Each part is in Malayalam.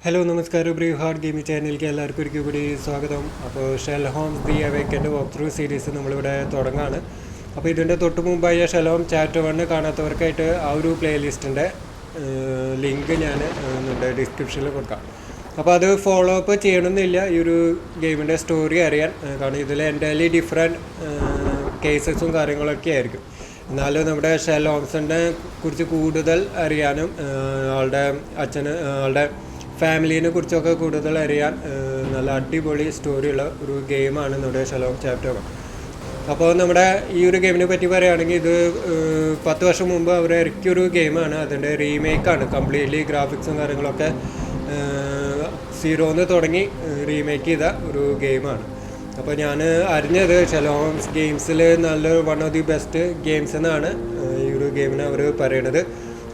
ഹലോ നമസ്കാരം BraveHeart ഗെയിമിംഗ് ചാനലിലേക്ക് എല്ലാവർക്കും ഒരിക്കൽ കൂടി സ്വാഗതം. അപ്പോൾ ഷെർലോക്ക് ഹോംസ് ദി അവേക്കൻ്റെ വാക്ക് ത്രൂ സീരീസ് നമ്മളിവിടെ തുടങ്ങാണ്. അപ്പോൾ ഇതിൻ്റെ തൊട്ട് മുമ്പായ ഷെർലോക്ക് ഹോംസ് ചാപ്റ്റർ 1 കാണാത്തവർക്കായിട്ട് ആ ഒരു പ്ലേലിസ്റ്റിൻ്റെ ലിങ്ക് ഞാൻ ഡിസ്ക്രിപ്ഷനിൽ കൊടുക്കാം. അപ്പോൾ അത് ഫോളോ അപ്പ് ചെയ്യണമെന്നില്ല ഈ ഒരു ഗെയിമിൻ്റെ സ്റ്റോറി അറിയാൻ, കാരണം ഇതിൽ എൻ്റയർലി ഡിഫറെൻറ്റ് കേസസും കാര്യങ്ങളൊക്കെ ആയിരിക്കും. എന്നാലും നമ്മുടെ ഷെർലോക്ക് ഹോംസിനെ കുറിച്ച് കൂടുതൽ അറിയാനും ആളുടെ ആളുടെ ഫാമിലിനെ കുറിച്ചൊക്കെ കൂടുതൽ അറിയാൻ നല്ല അടിപൊളി സ്റ്റോറിയുള്ള ഒരു ഗെയിമാണ് നമ്മുടെ ഷെർലോക്ക് ചാപ്റ്റർ 1. അപ്പോൾ നമ്മുടെ ഈ ഒരു ഗെയിമിനെ പറ്റി പറയുകയാണെങ്കിൽ ഇത് 10 വർഷം മുമ്പ് അവർ ഇറക്കിയൊരു ഗെയിമാണ്. അതിൻ്റെ റീമേക്കാണ്. കംപ്ലീറ്റ്ലി ഗ്രാഫിക്സും കാര്യങ്ങളൊക്കെ സീറോന്ന് തുടങ്ങി റീമേക്ക് ചെയ്ത ഒരു ഗെയിമാണ്. അപ്പോൾ ഞാൻ അറിഞ്ഞത് ഷെർലോക്ക് ഹോംസ് ഗെയിംസിൽ നല്ല one of the best games എന്നാണ് ഈ ഒരു ഗെയിമിനെ അവർ പറയണത്.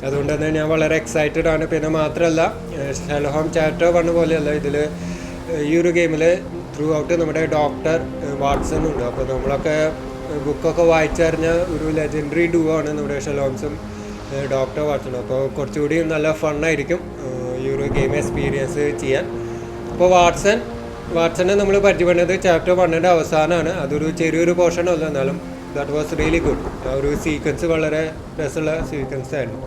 അതുകൊണ്ട് തന്നെ ഞാൻ വളരെ എക്സൈറ്റഡ് ആണ്. പിന്നെ മാത്രമല്ല ഷെർലോക്ക് ഹോംസ് ചാപ്റ്റർ 1 പോലെയല്ല ഇതിൽ ഈ ഒരു ഗെയിമിൽ ത്രൂ ഔട്ട് നമ്മുടെ ഡോക്ടർ വാട്സൺ ഉണ്ട്. അപ്പോൾ നമ്മളൊക്കെ ബുക്കൊക്കെ വായിച്ചറിഞ്ഞ ഒരു ലെജൻഡറി ഡുവോ ആണ് നമ്മുടെ ഷെർലോക്ക് ഹോംസും ഡോക്ടർ വാട്സണും. അപ്പോൾ കുറച്ചുകൂടി നല്ല ഫണ്ണായിരിക്കും ഈ ഒരു ഗെയിം എക്സ്പീരിയൻസ് ചെയ്യാൻ. അപ്പോൾ വാട്സനെ നമ്മൾ പരിചയപ്പെടുന്നത് ചാപ്റ്റർ 1 അവസാനമാണ്. അതൊരു ചെറിയൊരു പോർഷനല്ല, എന്നാലും ദാറ്റ് വാസ് റിയലി ഗുഡ്. ആ ഒരു സീക്വൻസ് വളരെ രസമുള്ള സീക്വൻസ് ആയിരുന്നു.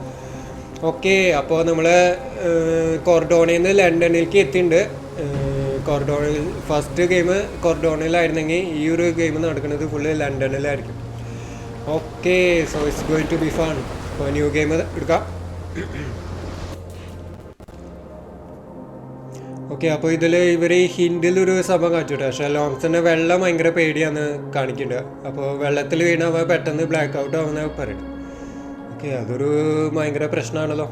ഓക്കെ, അപ്പോൾ നമ്മൾ കോർഡോണയിൽ നിന്ന് ലണ്ടനിലേക്ക് എത്തിയിട്ടുണ്ട്. കോർഡോണിൽ ഫസ്റ്റ് ഗെയിം കോർഡോണയിലായിരുന്നെങ്കിൽ ഈ ഒരു ഗെയിം നടക്കുന്നത് ഫുള്ള് ലണ്ടനിലായിരിക്കും. Okay, so it's going to be fun. അപ്പോൾ ന്യൂ ഗെയിം എടുക്കാം. ഓക്കെ, അപ്പോൾ ഇതിൽ ഇവർ ഈ ഹിൻഡിലൊരു സംഭവം കാണിച്ചിട്ട് ഷെർലോക്ക് ഹോംസിൻ്റെ വെള്ളം ഭയങ്കര പേടിയാന്ന് കാണിക്കുന്നുണ്ട്. അപ്പോൾ വെള്ളത്തിൽ വീണ അവ പെട്ടെന്ന് ബ്ലാക്ക് ഔട്ട് ആവുന്ന പറയുന്നത്. ഓക്കെ, അതൊരു ഭയങ്കര പ്രശ്നമാണല്ലോ.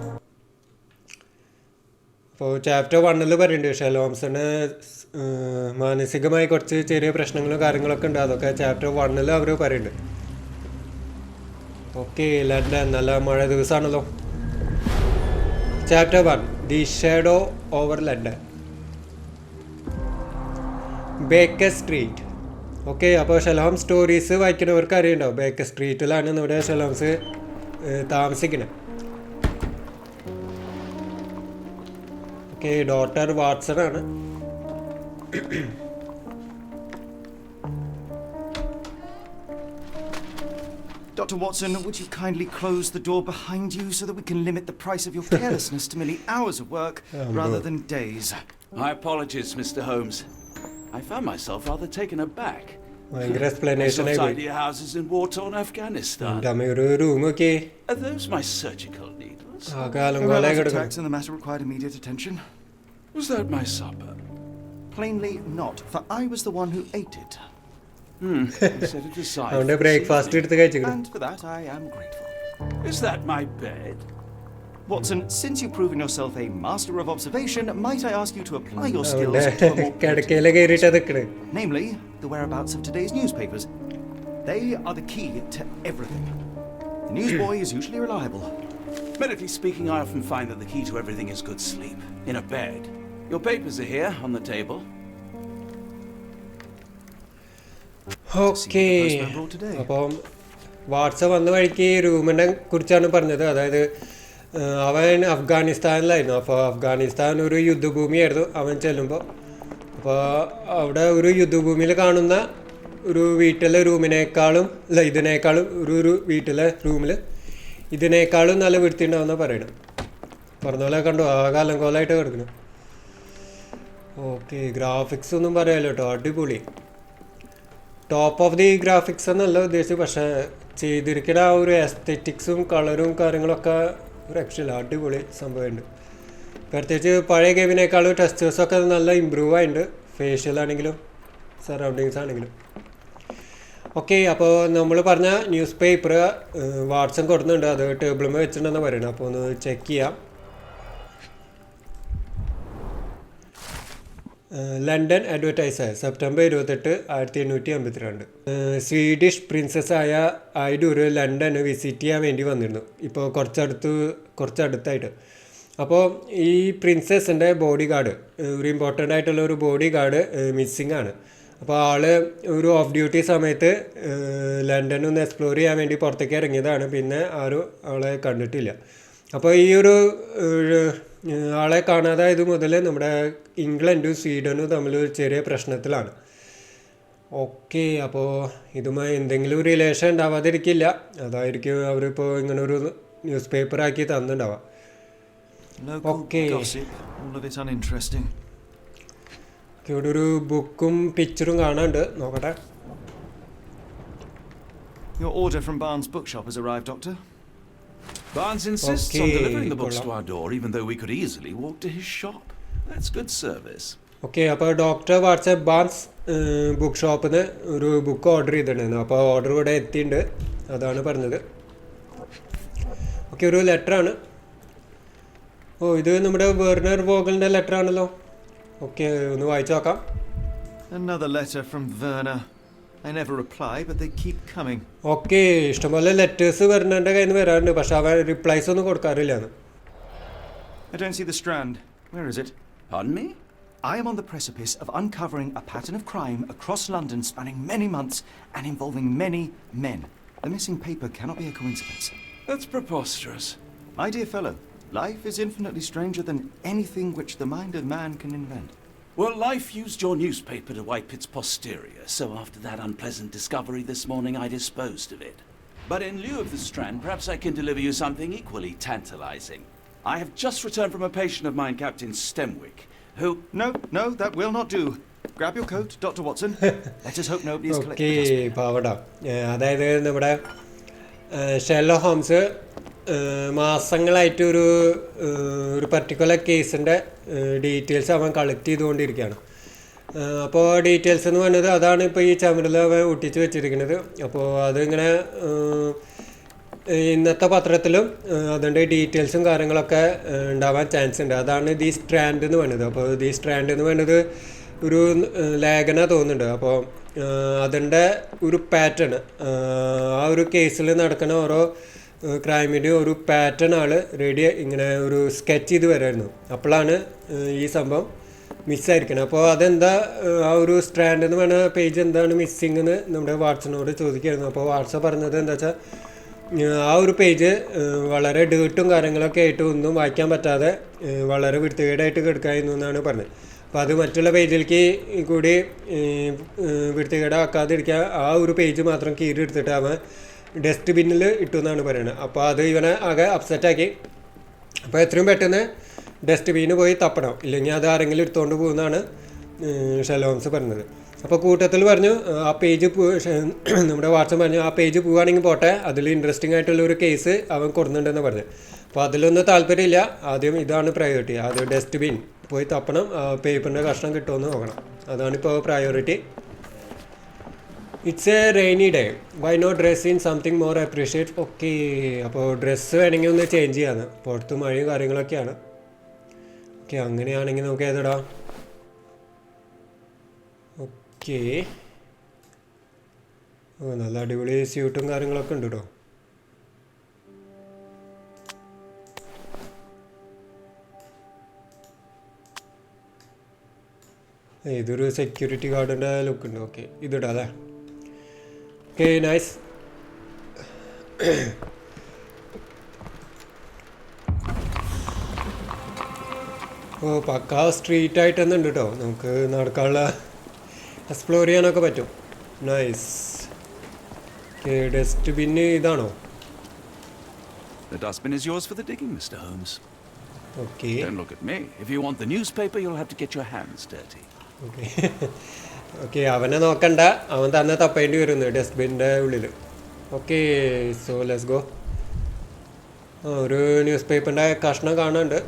അപ്പോൾ ചാപ്റ്റർ 1 പറയുന്നുണ്ട് ഷെർലോക്ക് ഹോംസിന് മാനസികമായി കുറച്ച് ചെറിയ പ്രശ്നങ്ങളും കാര്യങ്ങളൊക്കെ ഉണ്ട്. അതൊക്കെ ചാപ്റ്റർ 1 അവർ പറയുന്നുണ്ട്. ഓക്കെ, ലണ്ടൻ നല്ല മഴ ദിവസമാണല്ലോ. Chapter 1 the shadow over London. Baker Street. Okay, അപ്പോൾ ഷെർലോക്ക് ഹോംസ് സ്റ്റോറീസ് വായിക്കുന്നവർക്ക് അറിയുണ്ടാവും ബേക്കർ സ്ട്രീറ്റിലാണ് നമ്മുടെ ഷെർലോക്ക് ഹോംസ് താമസിക്കുന്നത്. ഓക്കെ, ഡോക്ടർ വാട്സൺ ആണ്. Dr. Watson, would you kindly close the door behind you so that we can limit the price of your carelessness to merely hours of work rather than days? My apologies, Mr. Holmes. I found myself rather taken aback. Explanation houses in war-torn Afghanistan. Are those my surgical needles? Attacks and the matter required immediate attention. Was that my supper? Plainly not, for I was the one who ate it. I set it aside. Breakfast. And for that I am grateful. Is that my bed? Watson, since you've proven yourself a master of observation, might I ask you to apply your skills to a more namely, the whereabouts of today's newspapers. They are the key to everything. The newsboy is usually reliable. Medically speaking, I often find that the key to everything is good sleep. In a bed. Your papers are here on the table. Okay, അപ്പം വാട്സപ്പ് വന്ന വഴിക്ക് റൂമിനെ കുറിച്ചാണ് പറഞ്ഞത്. അതായത് അവൻ അഫ്ഗാനിസ്ഥാനിലായിരുന്നു. അപ്പോൾ അഫ്ഗാനിസ്ഥാൻ ഒരു യുദ്ധഭൂമിയായിരുന്നു അവൻ ചെല്ലുമ്പോൾ. അപ്പോൾ അവിടെ ഒരു യുദ്ധഭൂമിയിൽ കാണുന്ന ഒരു വീട്ടിലെ റൂമിനേക്കാളും ഇതിനേക്കാളും ഒരു വീട്ടിലെ റൂമിൽ ഇതിനേക്കാളും നല്ല വൃത്തിയുണ്ടാവുന്ന പറയണം. പറഞ്ഞ പോലെ കണ്ടു, ആകെ അലങ്കോലമായിട്ട് കിടക്കണം. ഓക്കെ, ഗ്രാഫിക്സ് ഒന്നും പറയാമല്ലോ കേട്ടോ, അടിപൊളി. ടോപ്പ് ഓഫ് ദി ഗ്രാഫിക്സ് എന്നല്ല ഉദ്ദേശിച്ചത്, പക്ഷേ ചെയ്തിരിക്കുന്ന ആ ഒരു എസ്തെറ്റിക്സും കളറും കാര്യങ്ങളൊക്കെ ഒരു രക്ഷയില്ല, അടിപൊളി സംഭവമുണ്ട്. പ്രത്യേകിച്ച് പഴയ ഗെയിമിനേക്കാളും ടെക്സ്ചേഴ്സൊക്കെ നല്ല ഇമ്പ്രൂവ് ആയിട്ടുണ്ട്, ഫേഷ്യൽ ആണെങ്കിലും സറൗണ്ടിങ്സ് ആണെങ്കിലും. ഓക്കെ, അപ്പോൾ നമ്മൾ പറഞ്ഞ ന്യൂസ് പേപ്പർ വാട്സൺ കൊടുക്കുന്നുണ്ട്, അത് ടേബിളിൽ വെച്ചിട്ടുണ്ടെന്ന് പറയുന്നത്. അപ്പോൾ ഒന്ന് ചെക്ക് ചെയ്യാം. London advertiser September 28, 1882. സ്വീഡിഷ് പ്രിൻസസ്സായ ഐഡൂർ ലണ്ടന് വിസിറ്റ് ചെയ്യാൻ വേണ്ടി വന്നിരുന്നു ഇപ്പോൾ കുറച്ചടുത്തായിട്ട്. അപ്പോൾ ഈ പ്രിൻസസിൻ്റെ ബോഡി ഗാർഡ്, ഒരു ഇമ്പോർട്ടൻ്റ് ആയിട്ടുള്ള ഒരു ബോഡി ഗാർഡ് മിസ്സിങ് ആണ്. അപ്പോൾ ആള് ഒരു ഓഫ് ഡ്യൂട്ടി സമയത്ത് ലണ്ടൻ ഒന്ന് എക്സ്പ്ലോർ ചെയ്യാൻ വേണ്ടി പുറത്തേക്ക് ഇറങ്ങിയതാണ്. പിന്നെ ആരും ആളെ കണ്ടിട്ടില്ല. അപ്പോൾ ഈ ഒരു ആളെ കാണാതായത് മുതൽ നമ്മുടെ ഇംഗ്ലണ്ടും സ്വീഡനും തമ്മിൽ ഒരു ചെറിയ പ്രശ്നത്തിലാണ്. ഓക്കെ, അപ്പോൾ ഇതുമായി എന്തെങ്കിലും റിലേഷൻ ഉണ്ടാവാതിരിക്കില്ല. അതായിരിക്കും അവരിപ്പോൾ ഇങ്ങനൊരു ന്യൂസ് പേപ്പറാക്കി തന്നിട്ടുണ്ടാവാം. ഓക്കെ, ഇവിടെ ഒരു ബുക്കും പിക്ചറും കാണാനുണ്ട്. നോക്കട്ടെ. Your order from Barnes' bookshop has arrived, Doctor. Barnes insists on delivering the books to our door, even though we could easily walk to his shop. That's good service. Okay, അപ്പോൾ ഡോക്ടർ വാട്സാപ്പ് ബാർൺസ് ബുക്ക് ഷോപ്പിൽ നിന്ന് ഒരു ബുക്ക് ഓർഡർ ചെയ്തിട്ടുണ്ടായിരുന്നു. അപ്പോൾ ഓർഡർ ഇവിടെ എത്തിയിട്ടുണ്ട്, അതാണ് പറഞ്ഞത്. ഓക്കെ, ഒരു ലെറ്ററാണ്. ഓ, ഇത് നമ്മുടെ വെർണർ വോഗലിൻ്റെ ലെറ്റർ ആണല്ലോ. ഓക്കെ, ഒന്ന് വായിച്ചു നോക്കാം. Another letter from Werner. I never reply, but they keep coming. Okay, ഇഷ്ടംപോലെ ലെറ്റേഴ്സ് വെർണറിൻ്റെ കയ്യിൽ നിന്ന് വരാറുണ്ട്, പക്ഷെ അവൻ റിപ്ലൈസ് ഒന്നും കൊടുക്കാറില്ലാന്ന്. I don't see the strand. Where is it? Pardon me? I am on the precipice of uncovering a pattern of crime across London spanning many months and involving many men. The missing paper cannot be a coincidence. That's preposterous. My dear fellow, life is infinitely stranger than anything which the mind of man can invent. Well, life used your newspaper to wipe its posterior, so after that unpleasant discovery this morning, I disposed of it. But in lieu of the strand, perhaps I can deliver you something equally tantalizing. I have just returned from a patient of mine, Captain Stemwick, who... No, that will not do. Grab your coat, Dr. Watson. Let us hope nobody is collecting okay, us. പാവടാ. അതായത് നമ്മുടെ ഷെർലോക്ക് ഹോംസ് മാസങ്ങളായിട്ട് ഒരു പർട്ടിക്കുലർ കേസിൻ്റെ ഡീറ്റെയിൽസ് അവൻ കളക്ട് ചെയ്തുകൊണ്ടിരിക്കുകയാണ്. അപ്പോൾ ഡീറ്റെയിൽസ് എന്ന് പറഞ്ഞത് അതാണ് ഇപ്പോൾ ഈ ചുമരിൽ അവൻ ഒട്ടിച്ച് വെച്ചിരിക്കുന്നത്. അപ്പോൾ അതിങ്ങനെ ഇന്നത്തെ പത്രത്തിലും അതിൻ്റെ ഡീറ്റെയിൽസും കാര്യങ്ങളൊക്കെ ഉണ്ടാവാൻ ചാൻസ് ഉണ്ട്. അതാണ് ദി സ്ട്രാൻഡ് എന്ന് പറയുന്നത്. അപ്പോൾ ദി സ്ട്രാൻഡ് എന്ന് പറയുന്നത് ഒരു ലേഖന തോന്നുന്നുണ്ട്. അപ്പോൾ അതിൻ്റെ ഒരു പാറ്റേൺ, ആ ഒരു കേസിൽ നടക്കുന്ന ഓരോ ക്രൈമിൻ്റെ ഒരു പാറ്റേൺ ആൾ റെഡി ഇങ്ങനെ ഒരു സ്കെച്ച് ചെയ്ത് വരായിരുന്നു. അപ്പോഴാണ് ഈ സംഭവം മിസ്സായിരിക്കണം. അപ്പോൾ അതെന്താ, ആ ഒരു സ്ട്രാൻഡ് എന്ന് പറഞ്ഞ പേജ് എന്താണ് മിസ്സിങ് എന്ന് നമ്മുടെ വാട്സപ്പിനോട് ചോദിക്കായിരുന്നു. അപ്പോൾ വാട്സപ്പ് പറഞ്ഞത് എന്താ വെച്ചാൽ ആ ഒരു പേജ് വളരെ ഡേർട്ടും കാര്യങ്ങളൊക്കെ ആയിട്ട് ഒന്നും വായിക്കാൻ പറ്റാതെ വളരെ വൃത്തികേടായിട്ട് കിടക്കായിരുന്നു എന്നാണ് പറഞ്ഞത്. അപ്പോൾ അത് മറ്റുള്ള പേജിലേക്ക് കൂടി വൃത്തികേടാക്കാതിരിക്കുക, ആ ഒരു പേജ് മാത്രം കീറിയെടുത്തിട്ട് അവൻ ഡസ്റ്റ് ബിന്നിൽ ഇട്ടു എന്നാണ് പറയുന്നത്. അപ്പോൾ അത് ഇവനെ ആകെ അപ്സെറ്റാക്കി. അപ്പോൾ എത്രയും പെട്ടെന്ന് ഡസ്റ്റ് ബിന്നിന് പോയി തപ്പണം, ഇല്ലെങ്കിൽ അത് ആരെങ്കിലും എടുത്തുകൊണ്ട് പോകുന്നതാണ് ഷെർലോക്ക് ഹോംസ് പറഞ്ഞത്. അപ്പോൾ കൂട്ടത്തിൽ പറഞ്ഞു ആ പേജ് നമ്മുടെ വാട്സപ്പ് പറഞ്ഞു ആ പേജ് പോവുകയാണെങ്കിൽ പോട്ടെ, അതിൽ ഇൻട്രസ്റ്റിംഗ് ആയിട്ടുള്ള ഒരു കേസ് അവൻ കൊടുക്കുന്നുണ്ടെന്ന് പറഞ്ഞു. അപ്പോൾ അതിലൊന്നും താല്പര്യമില്ല, ആദ്യം ഇതാണ് പ്രയോറിറ്റി. ആദ്യം ഡസ്റ്റ് ബിൻ പോയി തപ്പണം, പേപ്പറിൻ്റെ കഷ്ണം കിട്ടുമെന്ന് നോക്കണം, അതാണിപ്പോൾ priority. It's a rainy day, why not dress in something more appreciate. Okay, അപ്പോൾ ഡ്രസ്സ് വേണമെങ്കിൽ ഒന്ന് ചേഞ്ച് ചെയ്യാന്ന്, പുറത്ത് മഴയും കാര്യങ്ങളൊക്കെയാണ്. ഓക്കെ, അങ്ങനെയാണെങ്കിൽ നമുക്ക് ഏതിടാ. ഓക്കെ, ഓ നല്ല അടിപൊളി സ്യൂട്ടും കാര്യങ്ങളൊക്കെ ഉണ്ട് കേട്ടോ. ഇതൊരു സെക്യൂരിറ്റി ഗാർഡിൻ്റെ ലുക്ക് ഉണ്ട്. ഓക്കെ, ഇതിടാം അല്ലേ. Okay, nice. ഓ പക്കാ സ്ട്രീറ്റ് ആയിട്ട് തന്നെ ഉണ്ട് കേട്ടോ, നമുക്ക് നടക്കാനുള്ള എക്സ്പ്ലോർ ചെയ്യാനൊക്കെ പറ്റും. നൈസ്. ഓക്കെ, ഡസ്റ്റ് ബിന്ന് ഇതാണോ? The dustbin is yours for the digging, Mr. Holmes. Okay. Don't look at me. If you want the newspaper, you'll have to get your hands dirty. Okay okay, അവനെ നോക്കണ്ട, അവൻ തന്നെ തപ്പേണ്ടി വരുന്നു ഡസ്റ്റ്ബിൻ്റെ ഉള്ളിൽ. Okay, so let's go. ഒരു ന്യൂസ് പേപ്പറിൻ്റെ കഷ്ണം കാണാനുണ്ട്.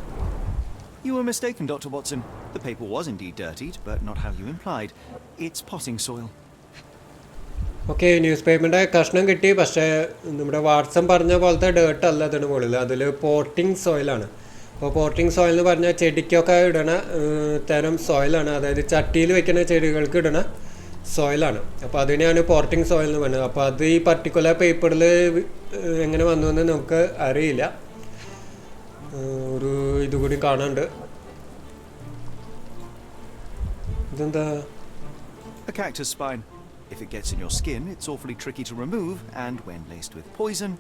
You were mistaken, Dr. Watson. The paper was indeed dirtied, but not how you implied. It's potting soil. Okay, news പേപ്പറിൻ്റെ കഷ്ണം കിട്ടി, പക്ഷേ നമ്മുടെ വാട്സപ്പ് പറഞ്ഞ പോലത്തെ ഡേർട്ട് അല്ല അതിന് മുകളിൽ, അതിൽ പോട്ടിങ് സോയിലാണ്. അപ്പോൾ പോട്ടിങ് സോയിൽ എന്ന് പറഞ്ഞാൽ ചെടിക്കൊക്കെ ഇടണ തരം സോയിലാണ്, അതായത് ചട്ടിയിൽ വെക്കുന്ന ചെടികൾക്ക് ഇടണ സോയിലാണ്. അപ്പോൾ അതിനെയാണ് പോട്ടിങ് സോയിൽ എന്ന് പറഞ്ഞത്. അപ്പോൾ അത് ഈ പർട്ടിക്കുലർ പേപ്പറിൽ എങ്ങനെ വന്നു എന്ന് നമുക്ക് അറിയില്ല. ഒരു ഇതുകൂടി കാണാനുണ്ട്. ഇതെന്താ? A cactus spine. If it gets in your skin, it's awfully tricky to remove, and when laced with poison,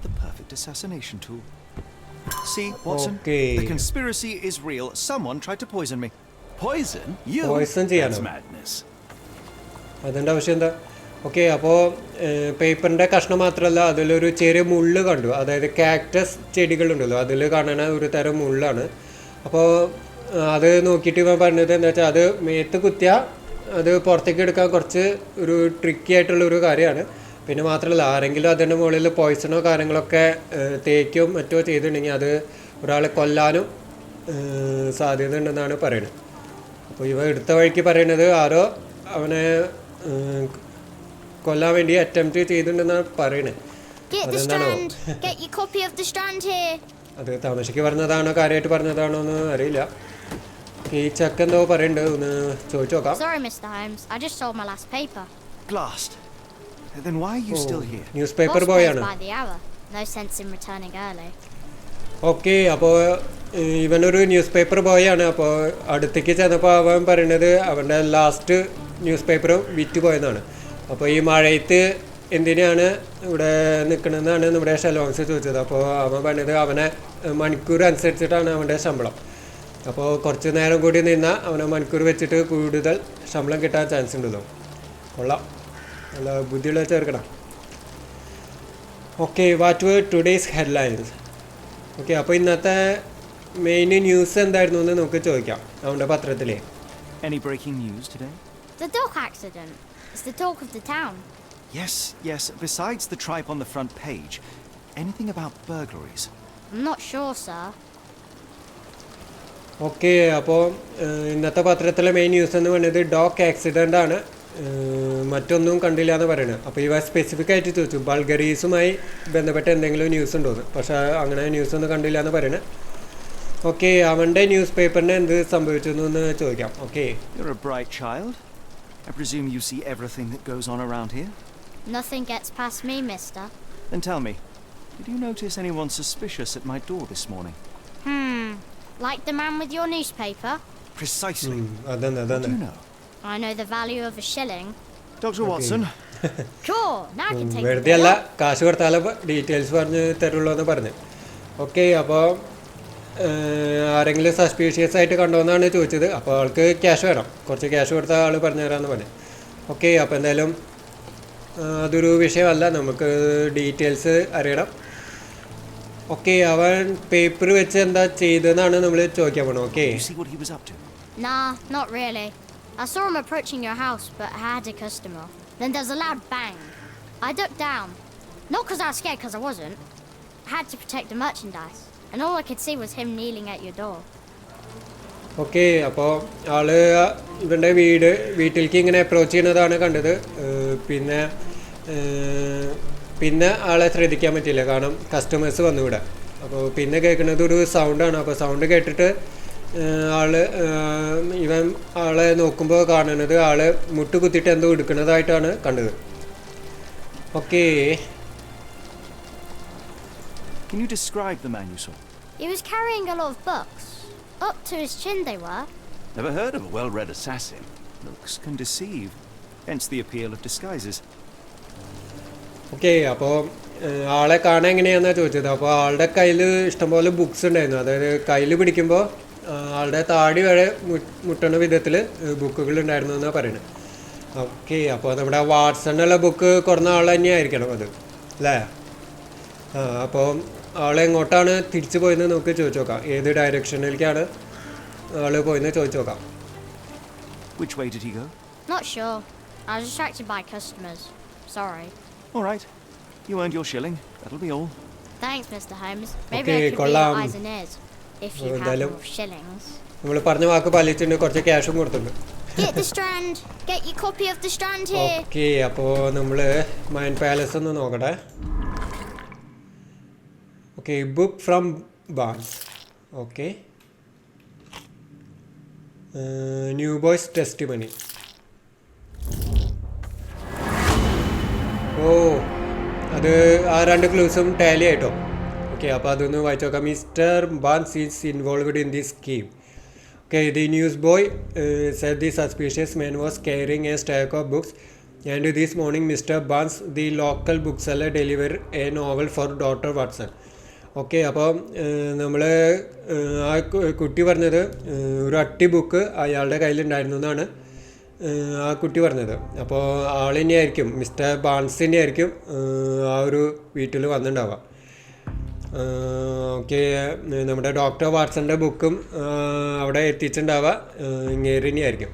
the perfect assassination tool. See, Watson? Okay. The conspiracy is real. Someone tried to poison me. Poison? You? Poison That's ചെയ്യാനോ? madness. അതിൻ്റെ ആവശ്യം എന്താ? ഓക്കെ, അപ്പോൾ പേപ്പറിൻ്റെ കഷ്ണം മാത്രമല്ല, അതിലൊരു ചെറിയ മുള്ള് കണ്ടു. അതായത് കാക്ടസ് ചെടികളുണ്ടല്ലോ, അതിൽ കാണുന്ന ഒരു തരം മുള്ളാണ്. അപ്പോൾ അത് നോക്കിയിട്ട് ഇവൻ പറഞ്ഞത് എന്താ വെച്ചാൽ, അത് മേത്ത് കുത്തിയാൽ അത് പുറത്തേക്ക് എടുക്കാൻ കുറച്ച് ഒരു ട്രിക്കി ആയിട്ടുള്ളൊരു കാര്യമാണ്. പിന്നെ മാത്രമല്ല, ആരെങ്കിലും അതിൻ്റെ മുകളിൽ പോയ്സണോ കാര്യങ്ങളൊക്കെ തേക്കോ മറ്റോ ചെയ്തിട്ടുണ്ടെങ്കിൽ അത് ഒരാളെ കൊല്ലാനും സാധ്യത ഉണ്ടെന്നാണ് പറയുന്നത്. അപ്പോൾ ഇവ എടുത്ത വഴിക്ക് പറയുന്നത് ആരോ അവനെ കൊല്ലാൻ വേണ്ടി അറ്റംപ്റ്റ് ചെയ്തിട്ടുണ്ടെന്നാണ് പറയുന്നത്. അതെന്താണോ അത് തമാശയ്ക്ക് പറഞ്ഞതാണോ കാര്യമായിട്ട് പറഞ്ഞതാണോ എന്ന് അറിയില്ല. ഈ ചെക്ക് എന്തോ പറയുന്നുണ്ട്, ഒന്ന് ചോദിച്ചു നോക്കാം. Sorry, Mr. Holmes. I just sold my last paper. Blast. Then why are you still here? News paper Boss boy pays ആണ്. by the hour. No sense in returning early. Okay, അപ്പോൾ ഇവനൊരു ന്യൂസ് പേപ്പർ ബോയ് ആണ്. അപ്പോൾ അടുത്തേക്ക് ചെന്നപ്പോൾ അവൻ പറയുന്നത് അവൻ്റെ ലാസ്റ്റ് ന്യൂസ് പേപ്പറും വിറ്റ് പോയെന്നാണ്. അപ്പോൾ ഈ മഴയത്ത് എന്തിനാണ് ഇവിടെ നിൽക്കണമെന്നാണ് നമ്മുടെ ഷെലോങ്സ് ചോദിച്ചത്. അപ്പോൾ അവൻ പറഞ്ഞത് അവനെ മണിക്കൂർ അനുസരിച്ചിട്ടാണ് അവൻ്റെ ശമ്പളം. അപ്പോൾ കുറച്ച് നേരം കൂടി നിന്നാൽ അവനെ മണിക്കൂർ വെച്ചിട്ട് കൂടുതൽ ശമ്പളം കിട്ടാൻ ചാൻസ് ഉണ്ടല്ലോ. കൊള്ളാം, നല്ല ബുദ്ധിയുള്ള ചേർക്കണം. Okay, what were today's headlines. Okay, അപ്പോൾ ഇന്നത്തെ മെയിൻ ന്യൂസ് എന്തായിരുന്നു എന്ന് നമുക്ക് ചോദിക്കാം അവൻ്റെ പത്രത്തിലേ. Any breaking news today? The dog accident. It's the talk of the town. Yes. Besides the tripe on the front page, anything about burglaries? I'm not sure, sir. Okay, അപ്പോൾ ഇന്നത്തെ പത്രത്തിലെ മെയിൻ ന്യൂസ് എന്ന് പറയുന്നത് ഡോഗ് ആക്സിഡൻ്റ് ആണ്, മറ്റൊന്നും കണ്ടില്ല എന്ന് പറയുന്നത്. അപ്പോൾ ഇവ സ്പെസിഫിക് ആയിട്ട് ചോദിച്ചു ബൾഗറീസുമായി ബന്ധപ്പെട്ട എന്തെങ്കിലും ന്യൂസ് ഉണ്ടോയെന്ന്. പക്ഷേ അങ്ങനെ ന്യൂസ് ഒന്നും കണ്ടില്ല എന്ന് പറയുന്നത്. ഓക്കെ, അവൻ്റെ ന്യൂസ് പേപ്പറിന് എന്ത് സംഭവിച്ചു എന്ന് ചോദിക്കാം. Okay, You're a bright child. I presume you see everything that goes on around here? Nothing gets past me, mister. Then tell me, did you notice anyone suspicious at my door this morning? Like the man with your newspaper? Precisely. അതെന്താ What do you know? I know the value of a shilling. Dr. Watson? Sure, now I can take വെറുതെ അല്ല, കാശ് കൊടുത്താലേ ഡീറ്റെയിൽസ് പറഞ്ഞ് തരുള്ളൂ എന്ന് പറഞ്ഞു. ഓക്കെ, അപ്പോൾ ആരെങ്കിലും സസ്പീഷ്യസ് ആയിട്ട് കണ്ടോന്നാണ് ചോദിച്ചത്. അപ്പോൾ ആൾക്ക് ക്യാഷ് വേണം, കുറച്ച് ക്യാഷ് കൊടുത്ത ആൾ പറഞ്ഞു തരാമെന്ന് പറഞ്ഞു. ഓക്കെ, അപ്പോൾ എന്തായാലും അതൊരു വിഷയമല്ല, നമുക്ക് ഡീറ്റെയിൽസ് അറിയണം. ഓക്കെ, അവൻ പേപ്പർ വെച്ച് എന്താ ചെയ്തതെന്നാണ് നമ്മൾ ചോദിക്കാൻ പോകണം. Okay, You see what he was up to? Nah, not really. I saw him approaching your house, but I had a customer. Then there's a loud bang. I ducked down. Not because I was scared, because I wasn't. I had to protect the merchandise. And all I could see was him kneeling at your door. Okay, അപ്പോൾ ആള് ഇവൻ്റെ വീട്ടിലേക്ക് ഇങ്ങനെ അപ്രോച്ച് ചെയ്യുന്നതാണ് കണ്ടത്. പിന്നെ ആളെ ശ്രദ്ധിക്കാൻ പറ്റില്ല, കാരണം കസ്റ്റമേഴ്സ് വന്നു ഇവിടെ. അപ്പോൾ പിന്നെ കേൾക്കുന്നത് ഒരു സൗണ്ടാണ്. അപ്പോൾ സൗണ്ട് കേട്ടിട്ട് ഇവൻ ആളെ നോക്കുമ്പോൾ കാണുന്നത് ആള് മുട്ട് കുത്തിയിട്ട് എന്തോ എടുക്കുന്നതായിട്ടാണ് കണ്ടത്. Okay, Can you describe the man you saw? He was carrying a lot of books. Up to his chin they were. Never heard of a well-read assassin. Looks can deceive. Hence the appeal of disguises. Okay, അപ്പോൾ ആളെ കാണാൻ എങ്ങനെയാണെന്നാണ് ചോദിച്ചത്. അപ്പോൾ ആളുടെ കയ്യിൽ ഇഷ്ടംപോലെ ബുക്സ് ഉണ്ടായിരുന്നു. അതായത് കയ്യിൽ പിടിക്കുമ്പോൾ ആളുടെ താടി വരെ മുട്ടണ വിധത്തിൽ ബുക്കുകൾ ഉണ്ടായിരുന്നു എന്നാണ് പറയുന്നത്. ഓക്കെ, അപ്പോൾ നമ്മുടെ വാട്സണിലുള്ള ബുക്ക് കുറഞ്ഞ ആൾ തന്നെയായിരിക്കണം അത്, അല്ലേ? അപ്പോൾ ആളെങ്ങോട്ടാണ് തിരിച്ചു പോയെന്ന് നമുക്ക് ചോദിച്ചു നോക്കാം. ഏത് ഡയറക്ഷനിലേക്കാണ് ആൾ പോയെന്ന് ചോദിച്ചു നോക്കാം. Which way did he go? Not sure. I was distracted by customers. Sorry. All right. You earned your shilling. That'll be all. Thanks, Mr. Holmes. Maybe Okay, I could be കൊള്ളാം. your eyes and ears. If you have എന്തായാലും more shillings. നമ്മൾ പറഞ്ഞ വാക്ക് പാലിച്ചിട്ടുണ്ട്, കുറച്ച് ക്യാഷും കൊടുത്തിട്ടുണ്ട്. Get the Strand. Get your copy of the Strand here. Okay, അപ്പോൾ നമ്മൾ മൈൻ പാലസ് ഒന്ന് നോക്കട്ടെ. Okay, book from Barnes. Okay, new boys testimony. ഓ, അത് ആ രണ്ട് ക്ലൂസും ടാലി ആയിട്ടോ. ഓക്കെ, അപ്പോൾ അതൊന്ന് വായിച്ചു നോക്കാം. Mister bands is involved in this scheme. Okay, the newsboy said the suspicious man was carrying a stack of books, and this morning Mr. Barnes, the local bookseller, delivered a novel for Dr. Watson. Okay, അപ്പോൾ നമ്മൾ ആ കുട്ടി പറഞ്ഞത് ഒരു അട്ടി ബുക്ക് അയാളുടെ കയ്യിലുണ്ടായിരുന്നു എന്നാണ് ആ കുട്ടി പറഞ്ഞത്. അപ്പോൾ ആൾ തന്നെയായിരിക്കും, മിസ്റ്റർ ബാൺസ് തന്നെയായിരിക്കും ആ ഒരു വീട്ടിൽ വന്നിട്ടുണ്ടാവുക. ഓക്കെ, നമ്മുടെ ഡോക്ടർ വാട്സൻ്റെ ബുക്കും അവിടെ എത്തിച്ചിട്ടുണ്ടാവുക ഇങ്ങേര് തന്നെയായിരിക്കും.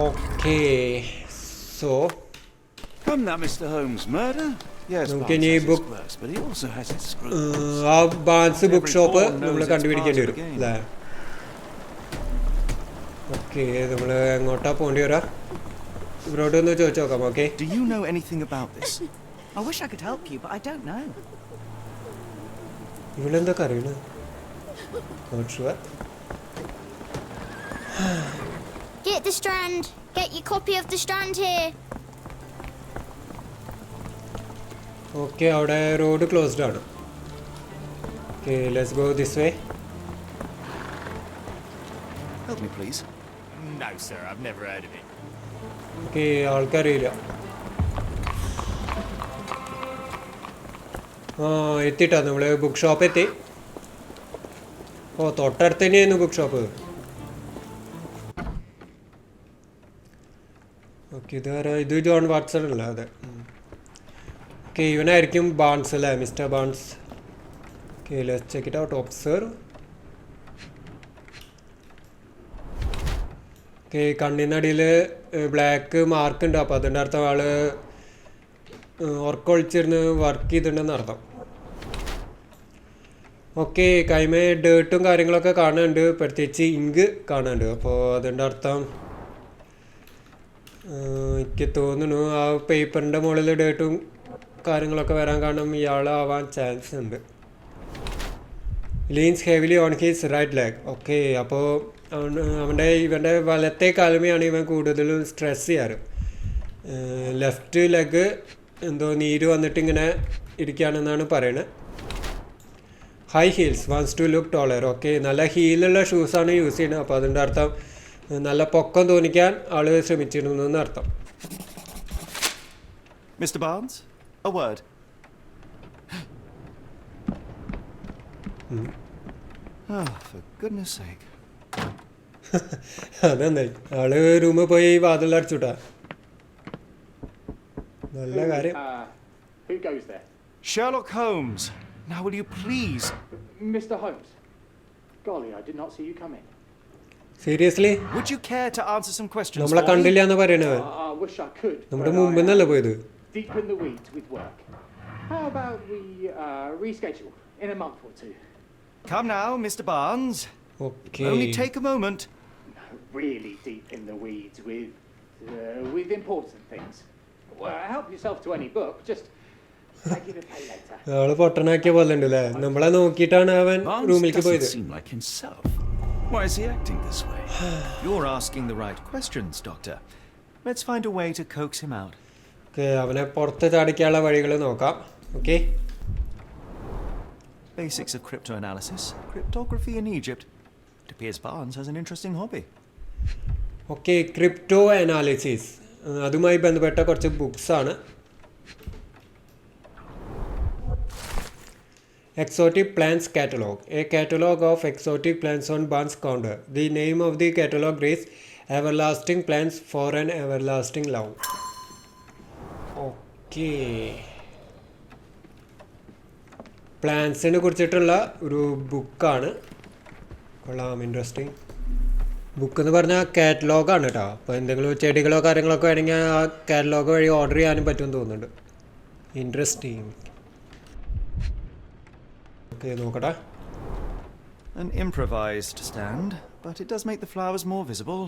Okay, so Come now, Mr. Holmes. Murder? Yes, നമുക്ക് Barnes ഇനി has his book quirks, but he also has his screws. ആ ബാൻസ് ബുക്ക് ഷോപ്പ് നമ്മൾ കണ്ടുപിടിക്കേണ്ടി വരും അല്ലേ? ഓക്കെ, നമ്മൾ എങ്ങോട്ടാ പോകേണ്ടി വരാം? ഇവരോട് ഒന്ന് ചോദിച്ചു നോക്കാം. Okay, Do you know anything about this? I wish I could help you, but I don't know. ഇവളെന്തൊക്കെ അറിയണ? Not sure. Get the Strand. Get your copy of the Strand here. Okay, അവിടെ റോഡ് ക്ലോസ്ഡ് ആണ്. Okay, let's go this way. Help me, please. No, sir, I've never heard of it. Okay, ആൾക്കറിയില്ല. എത്തിയിട്ടാ നമ്മൾ ബുക്ക് ഷോപ്പ് എത്തി. ഓ, തൊട്ടടുത്ത് തന്നെയായിരുന്നു ബുക്ക് ഷോപ്പ്. ഓക്കെ, ഇത് ജോൺ വാട്സൺ അല്ല? അതെ. ഓക്കെ, ഇവനായിരിക്കും ബാൺസ് അല്ലേ, mister Barnes. Okay, let's check it out. Observe. Okay, കണ്ണിനടിയിൽ ബ്ലാക്ക് മാർക്ക് ഉണ്ട്. അപ്പോൾ അതിൻ്റെ അർത്ഥം ആൾ ഉറക്കൊളിച്ചിരുന്ന് വർക്ക് ചെയ്തിട്ടുണ്ടെന്ന് അർത്ഥം. ഓക്കെ, കൈമേ ഡേർട്ടും കാര്യങ്ങളൊക്കെ കാണുന്നുണ്ട്, പ്രത്യേകിച്ച് ഇങ്ക് കാണുന്നുണ്ട്. അപ്പോൾ അതിൻ്റെ അർത്ഥം എനിക്ക് തോന്നുന്നു ആ പേപ്പറിൻ്റെ മുകളിൽ ഡേർട്ടും കാര്യങ്ങളൊക്കെ വരാൻ കാരണം ഇയാളാവാൻ ചാൻസ് ഉണ്ട്. Leans heavily on his right leg. Okay, അപ്പോൾ ഇവൻ്റെ വലത്തെ കാലുമയാണ് ഇവൻ കൂടുതലും സ്ട്രെസ് ചെയ്യാറ്. ലെഫ്റ്റ് ലെഗ് എന്തോ നീര് വന്നിട്ട് ഇങ്ങനെ ഇരിക്കുകയാണെന്നാണ് പറയുന്നത്. High heels, wants to look taller. Okay, നല്ല ഹീലുള്ള ഷൂസാണ് യൂസ് ചെയ്യുന്നത്. അപ്പോൾ അതിൻ്റെ അർത്ഥം നല്ല പൊക്കം തോന്നിക്കാൻ ആൾ ശ്രമിച്ചിരുന്നു എന്നർത്ഥം. Mr. Barnes, a word. Oh, for goodness sake. അതെന്നായി ആള് റൂമിൽ പോയി വാതിൽ അടച്ചുട്ടാ. നല്ല കാര്യം. Who goes there? Sherlock Holmes. Now will you please? Mr. Holmes. Golly, I did not see you come in. Seriously Would you care to answer some questions? നമ്മളെ for me? കണ്ടില്ല എന്ന് പറയണവൻ. I wish I could. നമ്മുടെ but മുമ്പ് I നിന്നല്ലേ am പോയത്. Deep in the weeds with work. How about we reschedule in a month or two? Come now, Mr. Barnes. Okay, Only take a moment. No, really deep in the weeds with important things. Well, help yourself to any book. Just take it a pay later. ആള് പൊട്ടനാക്കിയ പോലെ ഉണ്ട് അല്ലേ? നമ്മളെ നോക്കിയിട്ടാണ് അവൻ Barnes റൂമിലേക്ക് doesn't പോയത്. seem like himself. Why is he acting this way? You're asking the right questions, Doctor. Let's find a way to coax him out. Okay, അവനെ പുറത്ത് ചാടിക്കാനുള്ള വഴികൾ നോക്കാം. Okay, Basics of cryptoanalysis, cryptography in Egypt. It appears Barnes has an interesting hobby. Okay, crypto analysis, അതുമായി ബന്ധപ്പെട്ട കുറച്ച് ബുക്സാണ്. Exotic Plants Catalog, a catalog of exotic plants on Barnes' counter. The name of the catalog reads Everlasting Plants for an Everlasting Love. Okay, പ്ലാന്റ്സിനെ കുറിച്ചിട്ടുള്ള ഒരു ബുക്കാണ്. കൊള്ളാം, ഇൻട്രസ്റ്റിംഗ് ബുക്ക് എന്ന് പറഞ്ഞാൽ കാറ്റലോഗാണ് കേട്ടോ. അപ്പോൾ എന്തെങ്കിലും ചെടികളോ കാര്യങ്ങളൊക്കെ വേണമെങ്കിൽ ആ കാറ്റലോഗ് വഴി ഓർഡർ ചെയ്യാനും പറ്റുമെന്ന് തോന്നുന്നുണ്ട്. ഇൻട്രസ്റ്റിംഗ്. ഓക്കെ, നോക്കട്ടെ. An improvised stand, but it does make the flowers more visible.